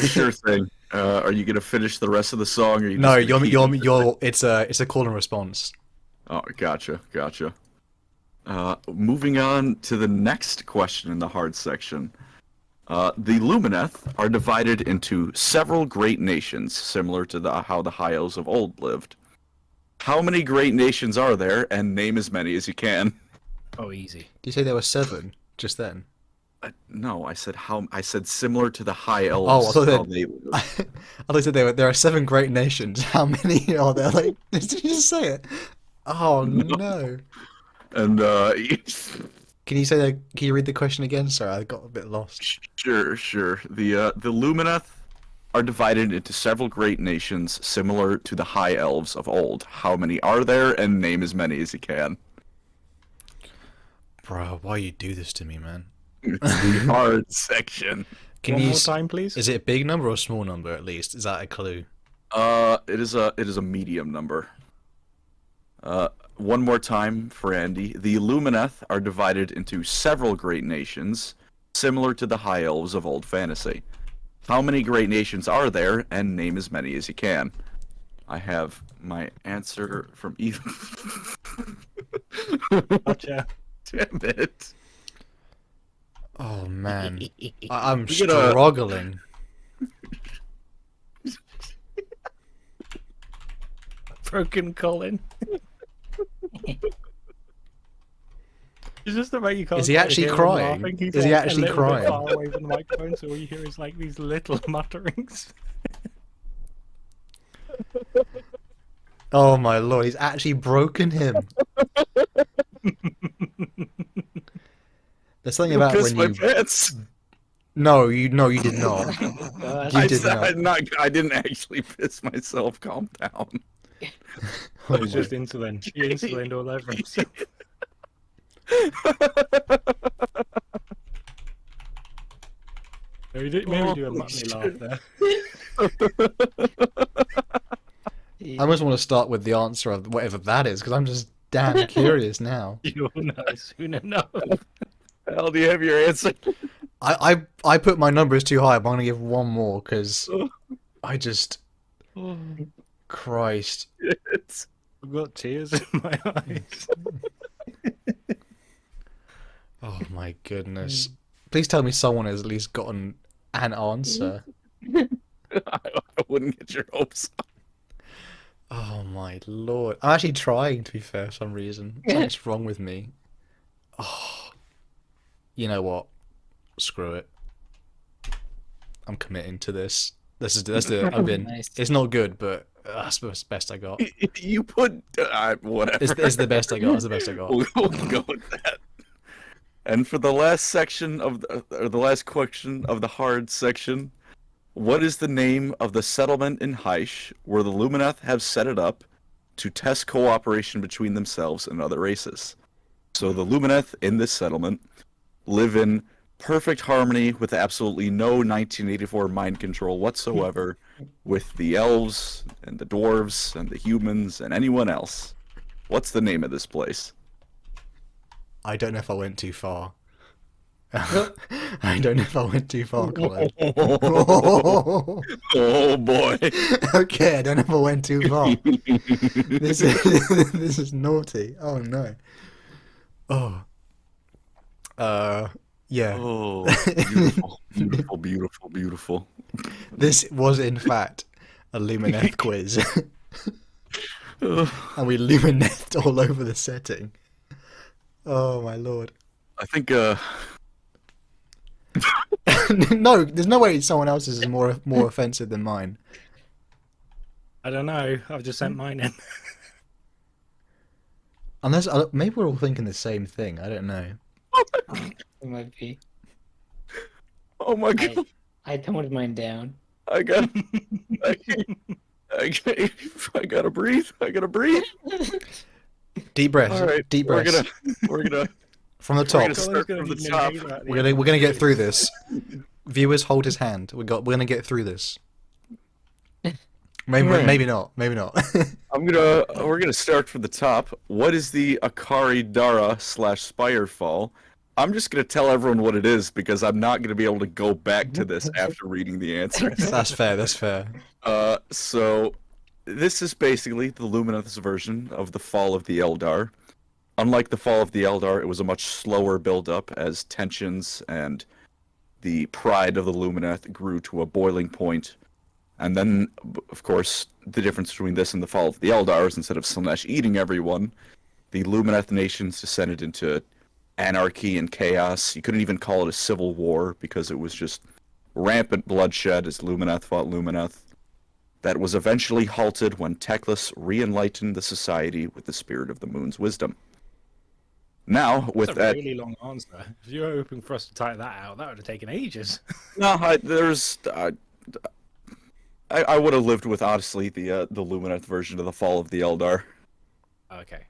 Sure thing. Are you gonna finish the rest of the song? Or are you No, just gonna keep it? it's a call and response. Oh, gotcha. Moving on to the next question in the hard section. The Lumineth are divided into several great nations, similar to how the High Elves of old lived. How many great nations are there? And name as many as you can. Oh, easy. Did you say there were 7 just then? No, I said how. I said similar to the High Elves. Oh, I thought how that- they live. I thought you said there are 7 great nations. How many are there? Like, did you just say it? Oh no. And Can you say that? Can you read the question again? Sorry, I got a bit lost. sure. The Lumineth are divided into several great nations, similar to the High Elves of old. How many are there? And name as many as you can. Bro, why you do this to me, man? It's the hard section. Can One you? more time, please. Is it a big number or a small number at least? Is that a clue? It is a medium number. One more time for Andy. The Lumineth are divided into several great nations, similar to the High Elves of old fantasy. How many great nations are there? And name as many as you can. I have my answer from Eva. Gotcha. Damn it. Oh man, I'm We get a- struggling. Broken Colin. It's just the way you can't. Is he quite actually hear him crying? laughing. He's Is he like actually a little crying? Bit far away from the microphone, so all you hear is like these little mutterings. Oh my lord, he's actually broken him. There's something You about pissed when my you. pants. No, you did not. God. You I did said not. I didn't actually piss myself. Calm down. Oh It was my- just insulin. He insulined all over himself. Maybe do a muttley laugh there. I almost want to start with the answer of whatever that is because I'm just damn curious now. You'll know soon enough. Hell, do you have your answer? I put my numbers too high, but I'm gonna give one more because I just Christ. It's- I've got tears in my eyes. Oh my goodness. Please tell me someone has at least gotten an answer. I wouldn't get your hopes up. Oh my lord. I'm actually trying, to be fair, for some reason. Something's wrong with me. Oh. You know what? Screw it. I'm committing to this. Let's do it. I'm in. Nice. It's not good, but that's the best I got. You put whatever. It's the best I got. It's the best I got. We'll go with that. And for the last section of the last question of the hard section, what is the name of the settlement in Heish where the Lumineth have set it up to test cooperation between themselves and other races? So the Lumineth in this settlement live in perfect harmony with absolutely no 1984 mind control whatsoever with the elves and the dwarves and the humans and anyone else. What's the name of this place? I don't know if I went too far. I don't know if I went too far, Colin. Oh boy. Okay, I don't know if I went too far. This is this is naughty. Oh no. Oh. Yeah. Oh, beautiful, beautiful, beautiful, beautiful. This was in fact a Lumineth quiz. And we Luminethed all over the setting. Oh my lord. I think No, there's no way someone else's is more offensive than mine. I don't know. I've just sent mine in. Unless maybe we're all thinking the same thing. I don't know. It might be. oh my god. I toned mine down. I got I gotta breathe. I gotta breathe. Deep breaths. All right. Deep breaths. We're gonna From the top. gonna start from the top. We're gonna get through this. Viewers, hold his hand. We're gonna get through this. Maybe Alright. maybe not. Maybe not. we're gonna start from the top. What is the Akari Dara / Spirefall? I'm just gonna tell everyone what it is because I'm not gonna be able to go back to this after reading the answers. That's fair. That's fair. So this is basically the Lumineth's version of the Fall of the Eldar. Unlike the Fall of the Eldar, it was a much slower build-up as tensions and the pride of the Lumineth grew to a boiling point. And then, of course, the difference between this and the Fall of the Eldar is instead of Slanesh eating everyone, the Lumineth nations descended into anarchy and chaos. You couldn't even call it a civil war because it was just rampant bloodshed as Lumineth fought Lumineth. That was eventually halted when Teclis re-enlightened the society with the spirit of the moon's wisdom. Now, with That's a that, really long answer. If you were hoping for us to type that out, that would have taken ages. no, I would have lived with honestly the Lumineth version of the Fall of the Eldar. Okay.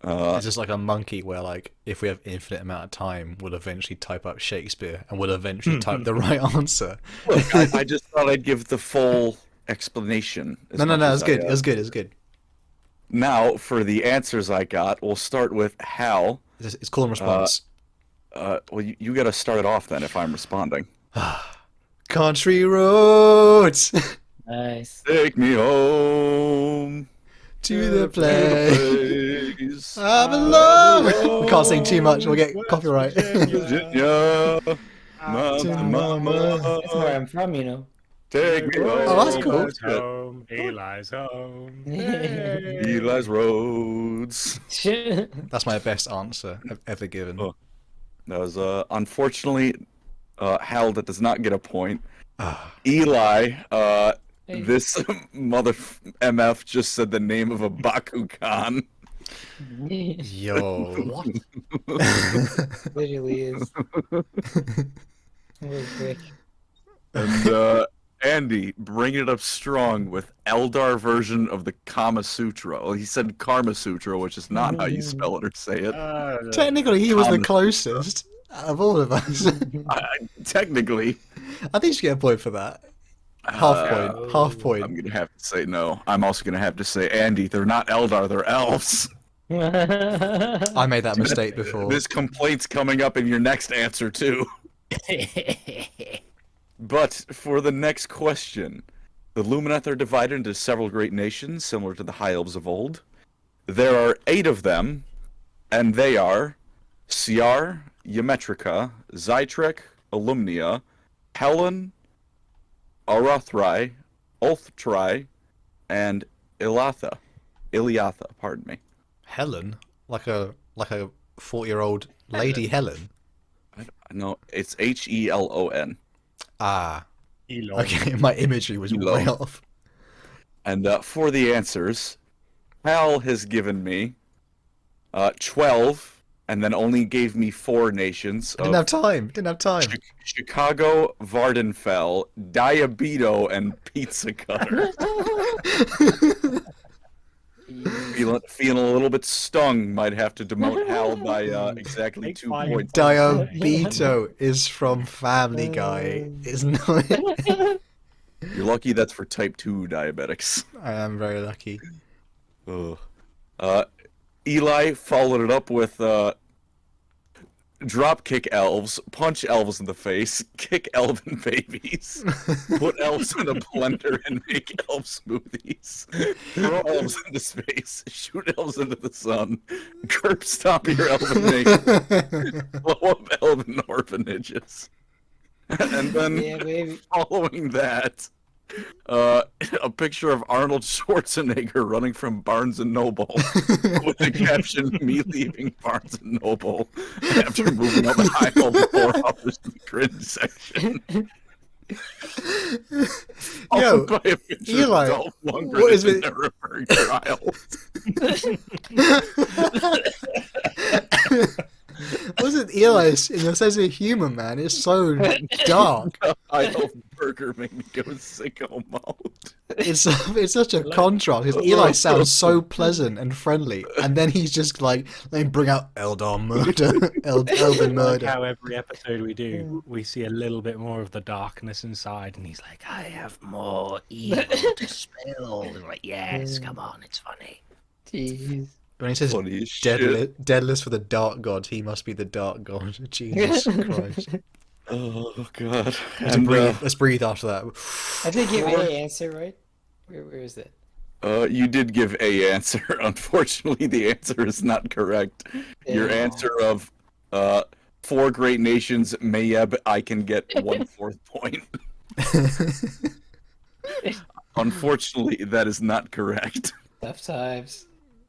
It's just like a monkey where, like, if we have infinite amount of time, we'll eventually type up Shakespeare and we'll eventually type the right answer. Look, I just thought I'd give the full explanation. No, it's good. It's good. It's good. Now, for the answers I got, we'll start with Hal. It's call and response. Well, you got to start it off then if I'm responding. Country roads Nice. Take me home to the place place. I belong. We can't sing too much. We'll get copyright. Virginia, mama, That's where I'm from, you know. take me home. Oh, that's cool. Home, Eli's home. Eli's roads. That's my best answer I've ever given. Oh. That was unfortunately Hal that does not get a point. Eli, this mother MF just said the name of a Bakugan. Yo. What? Literally is. Holy frick. And Andy, bringing it up strong with Eldar version of the Kama Sutra. Well, he said Karma Sutra, which is not how you spell it or say it. Technically, he was the Thomas. closest out of all of us. Technically, I think you should get a point for that. Half point. Half I'm point. gonna have to say no. I'm also gonna have to say Andy. They're not Eldar. They're elves. I made that mistake before. This complaint's coming up in your next answer too. But for the next question, the Lumineth are divided into several great nations, similar to the High Elves of old. There are 8 of them, and they are Ciar, Ymetrica, Zytrek, Alumnia, Helen, Arathri, Ulftri, and Iliatha, pardon me. Helen, like a 40-year-old lady Helen. No, it's Helon. Ah, Elon. okay. My imagery was way Elon. off. And for the answers, Hal has given me 12, and then only gave me 4 nations. Didn't have time. Didn't have time. Chicago, Vardenfell, Diabedo, and Pizza Cutter. Feeling a little bit stung, might have to demote Hal by exactly Take 2 5 points. Diabeto is from Family Guy, isn't it? You're lucky that's for type 2 diabetics. I am very lucky. Ugh. Eli followed it up with drop kick elves, punch elves in the face, kick elven babies, put elves in a blender and make elf smoothies, throw elves into space, shoot elves into the sun, curb stomp your elven nation, blow up elven orphanages. And then Yeah, baby. following that, a picture of Arnold Schwarzenegger running from Barnes and Noble with the caption "Me leaving Barnes and Noble after moving up the aisle before others in the cringe section." Yo, Followed by a picture Eli, of Dolph Lundgren what is in it- the Nuremberg trial. Wasn't Eli's in your sense of humor, man? It's so dark. I hope Burger made me go sicko mode. It's such a contrast because Eli sounds so pleasant and friendly, and then he's just like, "Let me bring out Eldar murder, Elven Like murder." how every episode we do, we see a little bit more of the darkness inside, and he's like, "I have more evil to spill." And we're like, "Yes, come on, it's funny." Jeez. When he says Funny as shit. deadless for the dark god, he must be the dark god. Jesus Christ! Oh god. Let's And, breathe. Let's breathe after that. I think you have A answer, right? Where is that? you did give a answer. Unfortunately, the answer is not correct. Your Yeah. answer of 4 great nations, Mayeb, I can get 1/4 point. Unfortunately, that is not correct. Tough times.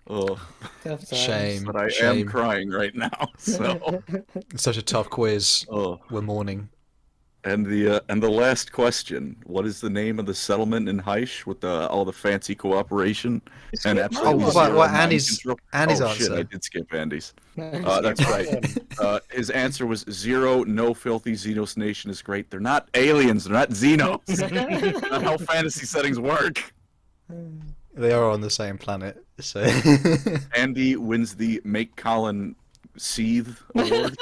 Oh, Tough times. Shame. but I am Shame. crying right now. So, It's such a tough quiz. oh, We're mourning. and the last question: what is the name of the settlement in Heish with all the fancy cooperation and absolutely Oh, zero what mind Andy's control? Andy's oh, answer? Shit, I did skip Andy's. That's right. His answer was 0. No filthy Xenos nation is great. They're not aliens. They're not Xenos. Not how fantasy settings work. They are on the same planet, so. Andy wins the Make Colin Seethe award.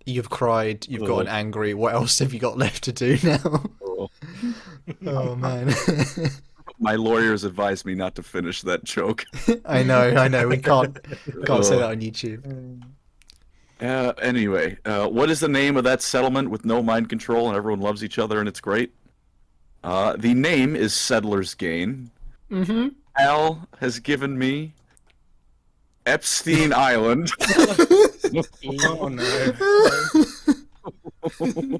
You've cried. You've gotten angry. What else have you got left to do now? Oh. Oh man. My lawyers advised me not to finish that joke. I know. We can't say that on YouTube. Anyway, what is the name of that settlement with no mind control and everyone loves each other and it's great? The name is Settler's Gain. Mm-hmm. Al has given me Epstein Island. Oh no!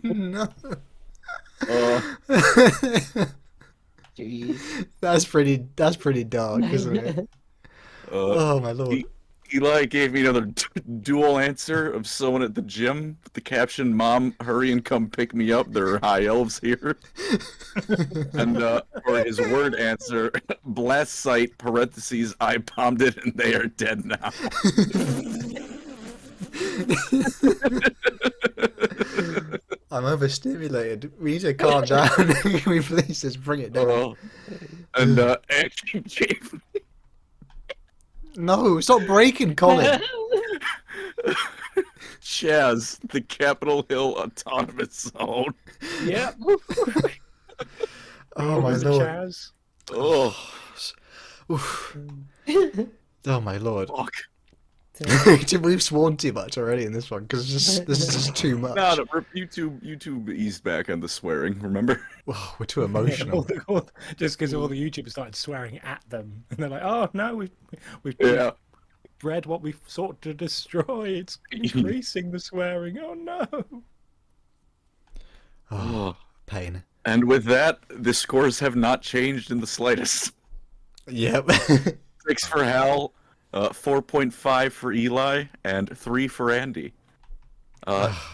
No. Jeez. That's pretty dark, isn't it? Oh my lord. Eli gave me another dual answer of someone at the gym with the caption, "Mom, hurry and come pick me up. There are high elves here." And for his word answer, blast site, parentheses, I bombed it and they are dead now. I'm overstimulated. We need to calm down. Can we please just bring it down? And Andy gave No, stop breaking, Colin. Chaz, the Capitol Hill Autonomous Zone. Yep. Oh my Was it lord. Chaz? Oh, Oof. Oh my lord. fuck. We've sworn too much already in this one because this is just too much. No, YouTube eased back on the swearing, remember? Oh, we're too emotional. Just because all the YouTubers started swearing at them, and they're like, "Oh no, we've Yeah. read what we've sought to destroy. It's increasing the swearing. Oh no!" Oh, pain. And with that, the scores have not changed in the slightest. Yep. 6 for Hal, 4.5 for Eli, and 3 for Andy.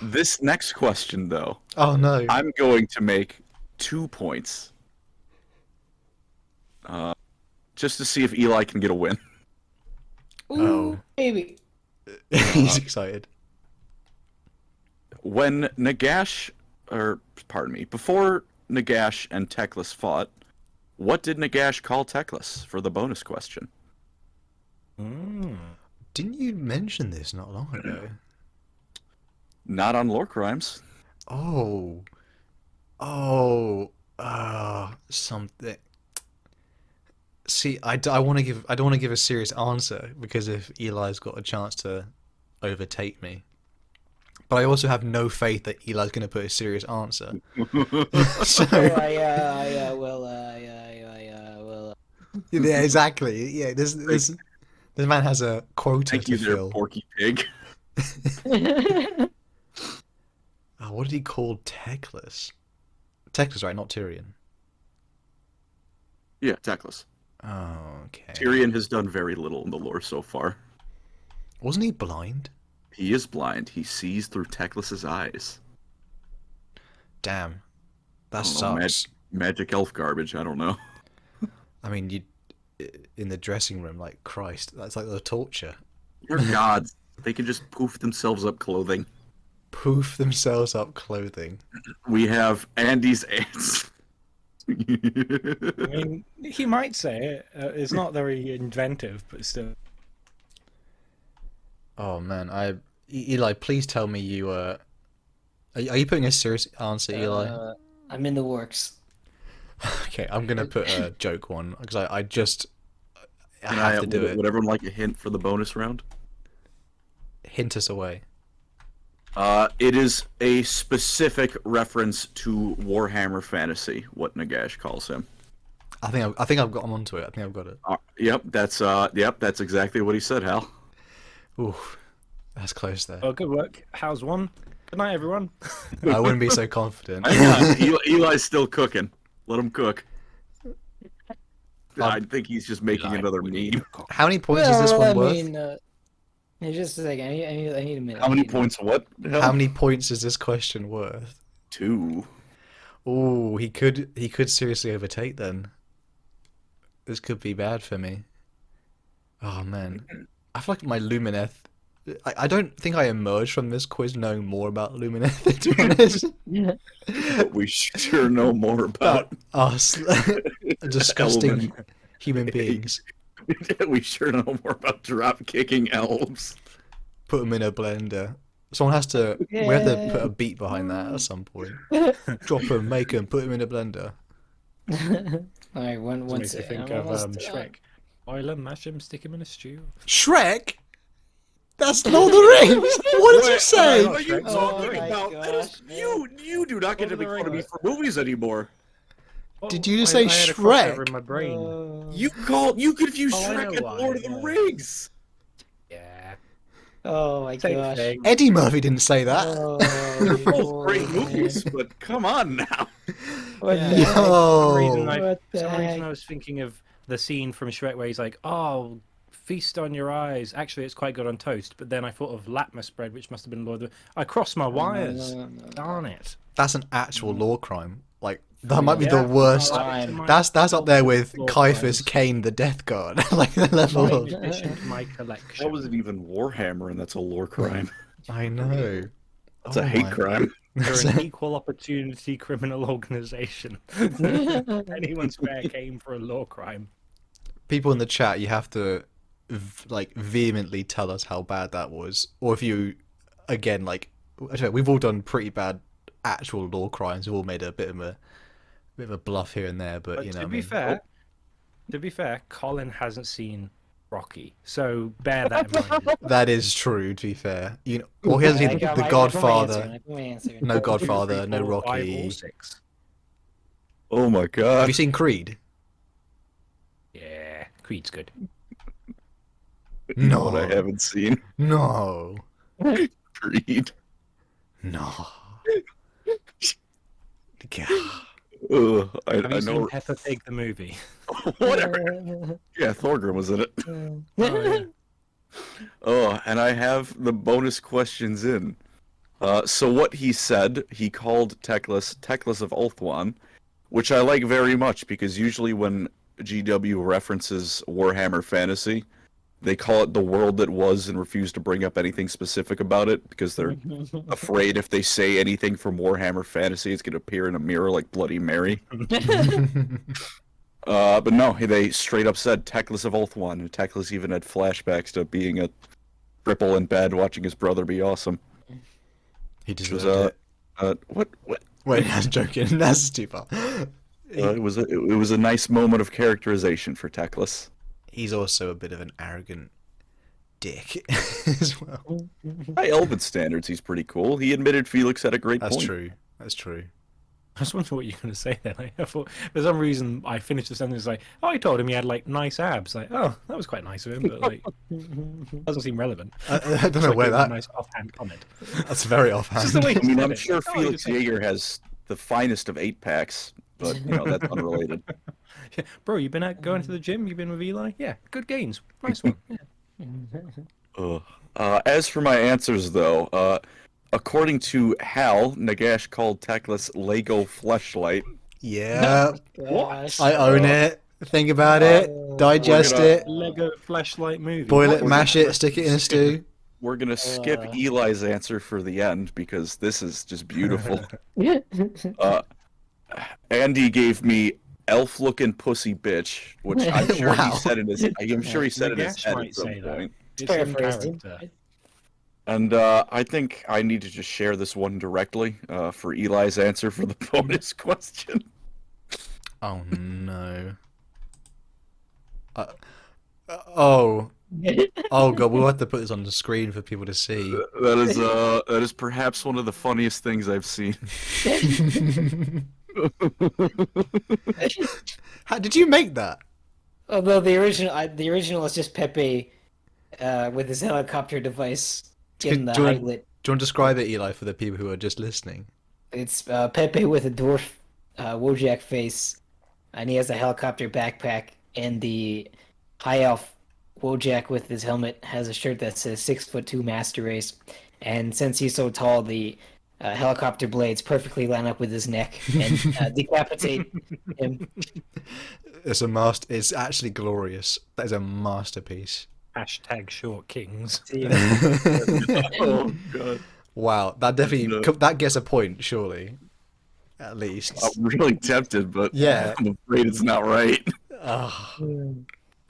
This next question, though, Oh no. I'm going to make 2 points. Just to see if Eli can get a win. Ooh, maybe. He's excited. When Nagash, or pardon me, before Nagash and Teclis fought, what did Nagash call Teclis for the bonus question? Didn't you mention this not long ago? Not on Lorecrimes. Oh. Something. See, I don't want to give a serious answer because if Eli's got a chance to overtake me. But I also have no faith that Eli's going to put a serious answer. So, I will. yeah, exactly. Yeah, this man has a quota Thank to you there, fill. Porky Pig. Oh, what did he call Teclis? Teclis, right? Not Tyrion. Yeah, Teclis. Oh, okay. Tyrion has done very little in the lore so far. Wasn't he blind? He is blind. He sees through Teclis's eyes. Damn. That I don't know, sucks. Magic elf garbage, I don't know. I mean, you in the dressing room, like Christ, that's like the torture. They're gods. They can just poof themselves up clothing. Poof themselves up clothing. We have Andy's ants. I mean, he might say it. It's not very inventive, but still. Oh man, Eli, please tell me you are you putting a serious answer, Eli? I'm in the works. Okay, I'm gonna put a joke one because I Can have to do it. Would everyone like a hint for the bonus round? Hint us away. It is a specific reference to Warhammer Fantasy, what Nagash calls him. I think I've got him onto it. I think I've got it. Yep, that's exactly what he said, Hal. Ooh, that's close there. Oh, good work. How's one? Good night, everyone. I wouldn't be so confident. Hang on, Eli's still cooking. Let him cook. I think he's just making another meme. How many points is this one worth? Just a second. I need a minute. How many points? What? How many points is this question worth? 2. Oh, he could seriously overtake then. This could be bad for me. Oh man, I feel like my Lumineth. I don't think I emerged from this quiz knowing more about Lumineth, to be honest. We sure know more about Us, disgusting human beings. We sure know more about drop kicking elves. Put them in a blender. Someone has to. We have to put a beat behind that at some point. Drop them, make them, put them in a blender. All right, one Makes me second. think I'm of almost Shrek. Boil 'em, mash 'em, stick 'em in a stew. Shrek. That's Lord of the Rings. What did you say? What are you talking my about? gosh, You do not get to make fun of me for movies anymore. Did you just say I had a Shrek? crossover in my brain. You confuse Oh, I Shrek know and why, Lord of the yeah. Rings. Yeah. Oh my Same gosh. thing. Eddie Murphy didn't say that. They're both Oh, great man. movies, but come on now. What Yeah. the Yo. heck? For some reason, What the I was heck? thinking of the scene from Shrek where he's like, "Oh, Feast on your eyes. Actually, it's quite good on toast. But then I thought of Latmus bread, which must have been Lord of the... I crossed my wires. Darn it. That's an actual law crime. Like, that might be Yeah, the worst. I'll add it to my That's up there with law Caiaphas crimes. Cain the Death Guard. Like the level Fine of. addition to my collection. That wasn't even Warhammer, and that's a lore crime. I know. That's a hate crime. You're an equal opportunity criminal organization. Anyone's fair game for a law crime. People in the chat, you have to like vehemently tell us how bad that was, or if you, again, like, I don't know, we've all done pretty bad actual law crimes. We've all made a bit of a bluff here and there, but you know. To what I be mean? to be fair, Colin hasn't seen Rocky, so bear that in mind. That is true. To be fair, you know, well, he hasn't seen The Godfather. No Godfather, no 3, 4, 5, Rocky. or 6. Oh my Have god. you seen Creed? Yeah, Creed's good. You know No. what I haven't seen? No. Creed. No. God. I Have you know. seen Peppa Pig the movie? Whatever. Yeah, Thorgrim was in it. Oh, yeah. Oh, and I have the bonus questions in. So what he said, he called Teclis of Ulthuan, which I like very much because usually when GW references Warhammer Fantasy, they call it the world that was and refuse to bring up anything specific about it because they're afraid if they say anything from Warhammer Fantasy, it's going to appear in a mirror like Bloody Mary. But no, they straight up said Teclis of Ulthuan, and Teclis even had flashbacks to being a cripple in bed watching his brother be awesome. He Which was deserved it. what? Wait, I'm joking. That's too far. It was a nice moment of characterization for Teclis. He's also a bit of an arrogant dick as well. By Elven standards, he's pretty cool. He admitted Felix had a great That's point. true. That's true. I was wondering what you were going to say then. I thought, for some reason, I finished the sentence like, oh, I told him he had, like, nice abs. Like, oh, that was quite nice of him, but, like, doesn't seem relevant. I don't It's know like where a that. nice offhand comment. That's very It's just offhand. the way he I mean, said I'm it. sure Oh, he Felix just said- Jaeger has the finest of 8-packs, but, you know, that's unrelated. Yeah. Bro, you been out going to the gym? You been with Eli? Yeah, good gains. Nice one. Yeah. As for my answers, though, according to Hal, Nagash called Teclis Lego Fleshlight. Yeah, Gosh. I own it. Think about it. Digest We're gonna- it. Lego flashlight movie. Boil it, We're mash gonna- it, stick it in a stew. We're gonna skip Eli's answer for the end because this is just beautiful. Andy gave me elf-looking pussy bitch, which I'm sure Wow. he said in his. I'm sure he said in his Nagash head might at some say that. point. It's in Paraphrased. character. And I think I need to just share this one directly for Eli's answer for the bonus question. Oh no. Oh. Oh god, we'll have to put this on the screen for people to see. That is perhaps one of the funniest things I've seen. How did you make that? Although the original is just Pepe with his helicopter device in the Do you want- highlight. Do you want to describe it, Eli, for the people who are just listening? It's Pepe with a dwarf Wojak face, and he has a helicopter backpack, and the high elf Wojak with his helmet has a shirt that says 6'2" Master Race, and since he's so tall, the helicopter blades perfectly line up with his neck and decapitate him. It's It's actually glorious. That is a masterpiece. Hashtag short kings. Oh god, Wow, that definitely that gets a point, surely. At least. I'm really tempted, but Yeah. I'm afraid it's not right. Ah.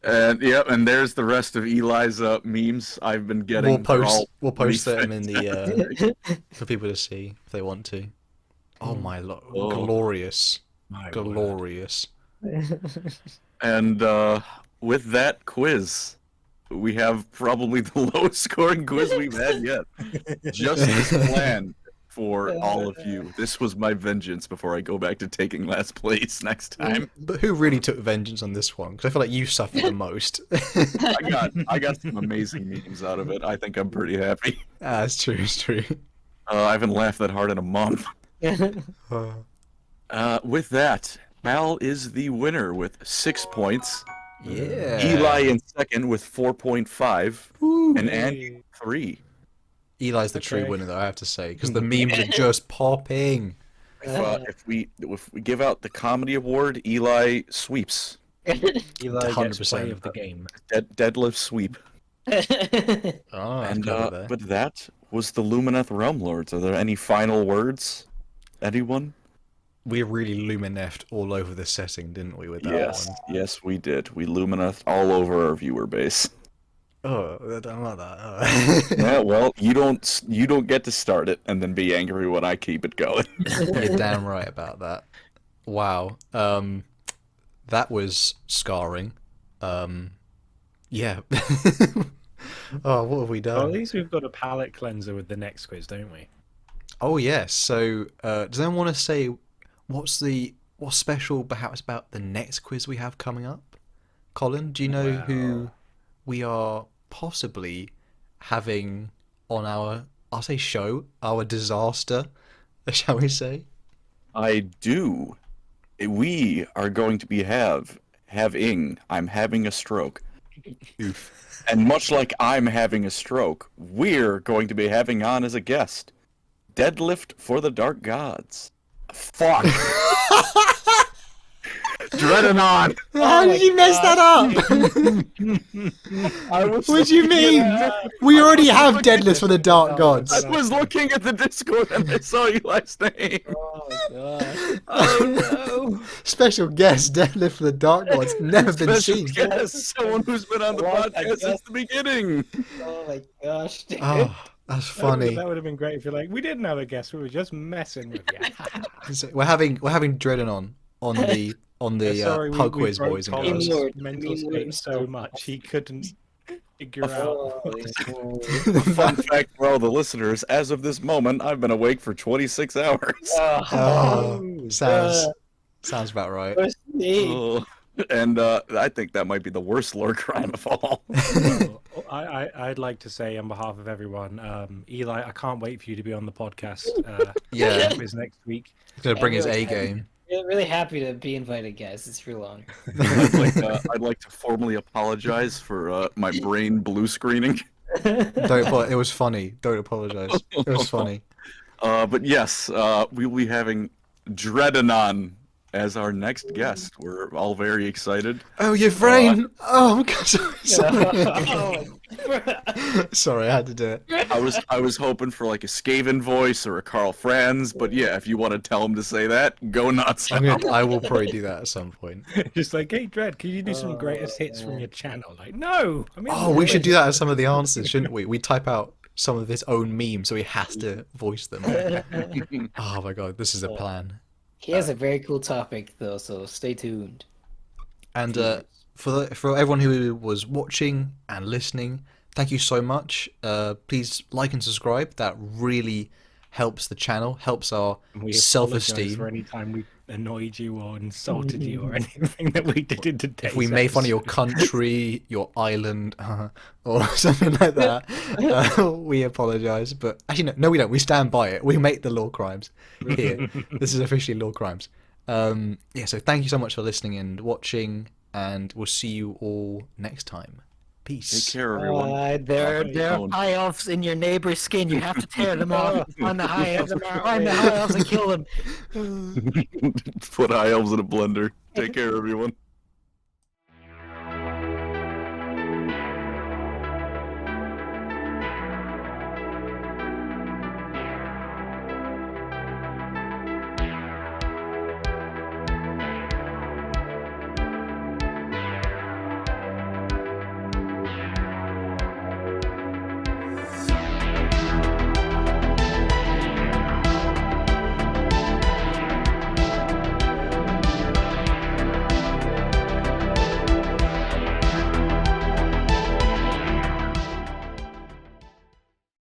And yep, and there's the rest of Eli's memes I've been getting. We'll post pretty them in the for people to see if they want to. Oh my lord, Oh. glorious, My word. glorious. And with that quiz, we have probably the lowest scoring quiz we've had yet. Just as planned for all of you. This was my vengeance before I go back to taking last place next time. But who really took vengeance on this one? Because I feel like you suffered the most. I got some amazing memes out of it. I think I'm pretty happy. It's true. It's true. I haven't laughed that hard in a month. With that, Al is the winner with 6 points. Yeah. Eli in second with 4.5, Woo. and Andy 3. Eli's the true Okay. winner, though, I have to say, because the memes are just popping. If we give out the comedy award, Eli sweeps. Eli gets 100%. play of the game. Deadlift sweep. Oh, that's And clever there. but that was the Lumineth Realm-Lords. Are there any final words? Anyone? We really luminethed all over the setting, didn't we, with that one? Yes, we did. We Lumineth all over our viewer base. Oh, I don't like that. Oh. Yeah, well, you don't get to start it and then be angry when I keep it going. You're damn right about that. Wow. That was scarring. Yeah. Oh, what have we Well, at done? least we've got a palate cleanser with the next quiz, don't we? Oh yes. So, does anyone want to say what's special perhaps about the next quiz we have coming up? Colin, do you know who we are possibly having on I'll say show, our disaster, shall we say? I do. We are going to be having I'm having a stroke. Oof. And much like I'm having a stroke, we're going to be having on as a guest Deadlift for the Dark Gods. Fuck. Dreadanon. How did you mess that up? What do you mean? We already have Deadlist for the Dark Gods. I was looking at the Discord and I saw Eli's name. Oh god. Oh no. Special guest, Deadlift for the Dark Gods. Never been Special seen. guest, someone who's been on the What? podcast since the beginning. Oh my gosh. Dude. Oh, that's funny. That would have been great if you're like, we didn't have a guest, we were just messing with you. So we're having Dreadanon on the Sorry, Pub we Quiz broke boys and Colin's girls. Lord. mental Meme state Lord. so much he couldn't figure out. Oh, Fun fact for all the listeners, as of this moment, I've been awake for 26 hours. Oh, sounds about right. Oh, and I think that might be the worst lore crime of all. I'd like to say on behalf of everyone, Eli, I can't wait for you to be on the podcast. Yeah. Quiz next week. He's gonna bring his A game. Really happy to be invited, guys. It's real long. I'd like to formally apologize for my brain blue screening. It was funny. Don't apologize. It was funny. But yes, we will be having Dreadanon as our next guest. We're all very excited. Oh, your brain. Oh my god. Sorry. Oh, Sorry, I had to do it. I was hoping for like a Skaven voice or a Carl Franz, but yeah, if you want to tell him to say that, go nuts. I will probably do that at some point. Just like, hey, Dredd, can you do some greatest hits from your channel? Like, no. I mean, Oh, we should do that as some of the answers, shouldn't we? We type out some of his own memes, so he has to voice them. Oh my god, this is a plan. he has a very cool topic though, so stay tuned. And for everyone who was watching and listening, thank you so much. Please like and subscribe. That really helps the channel, helps our we self-esteem. for any time we annoyed you or insulted you or anything that we did in today's If we made fun of your country, your island, or something like that, we apologise. But actually, no, we don't. We stand by it. We make the law crimes here. This is officially law crimes. Yeah, so thank you so much for listening and watching, and we'll see you all next time. Peace. Take care, everyone. There are high elves in your neighbor's skin. You have to tear them off. Find the high elves. Find the high elves and kill them. Put high elves in a blender. Take care, everyone.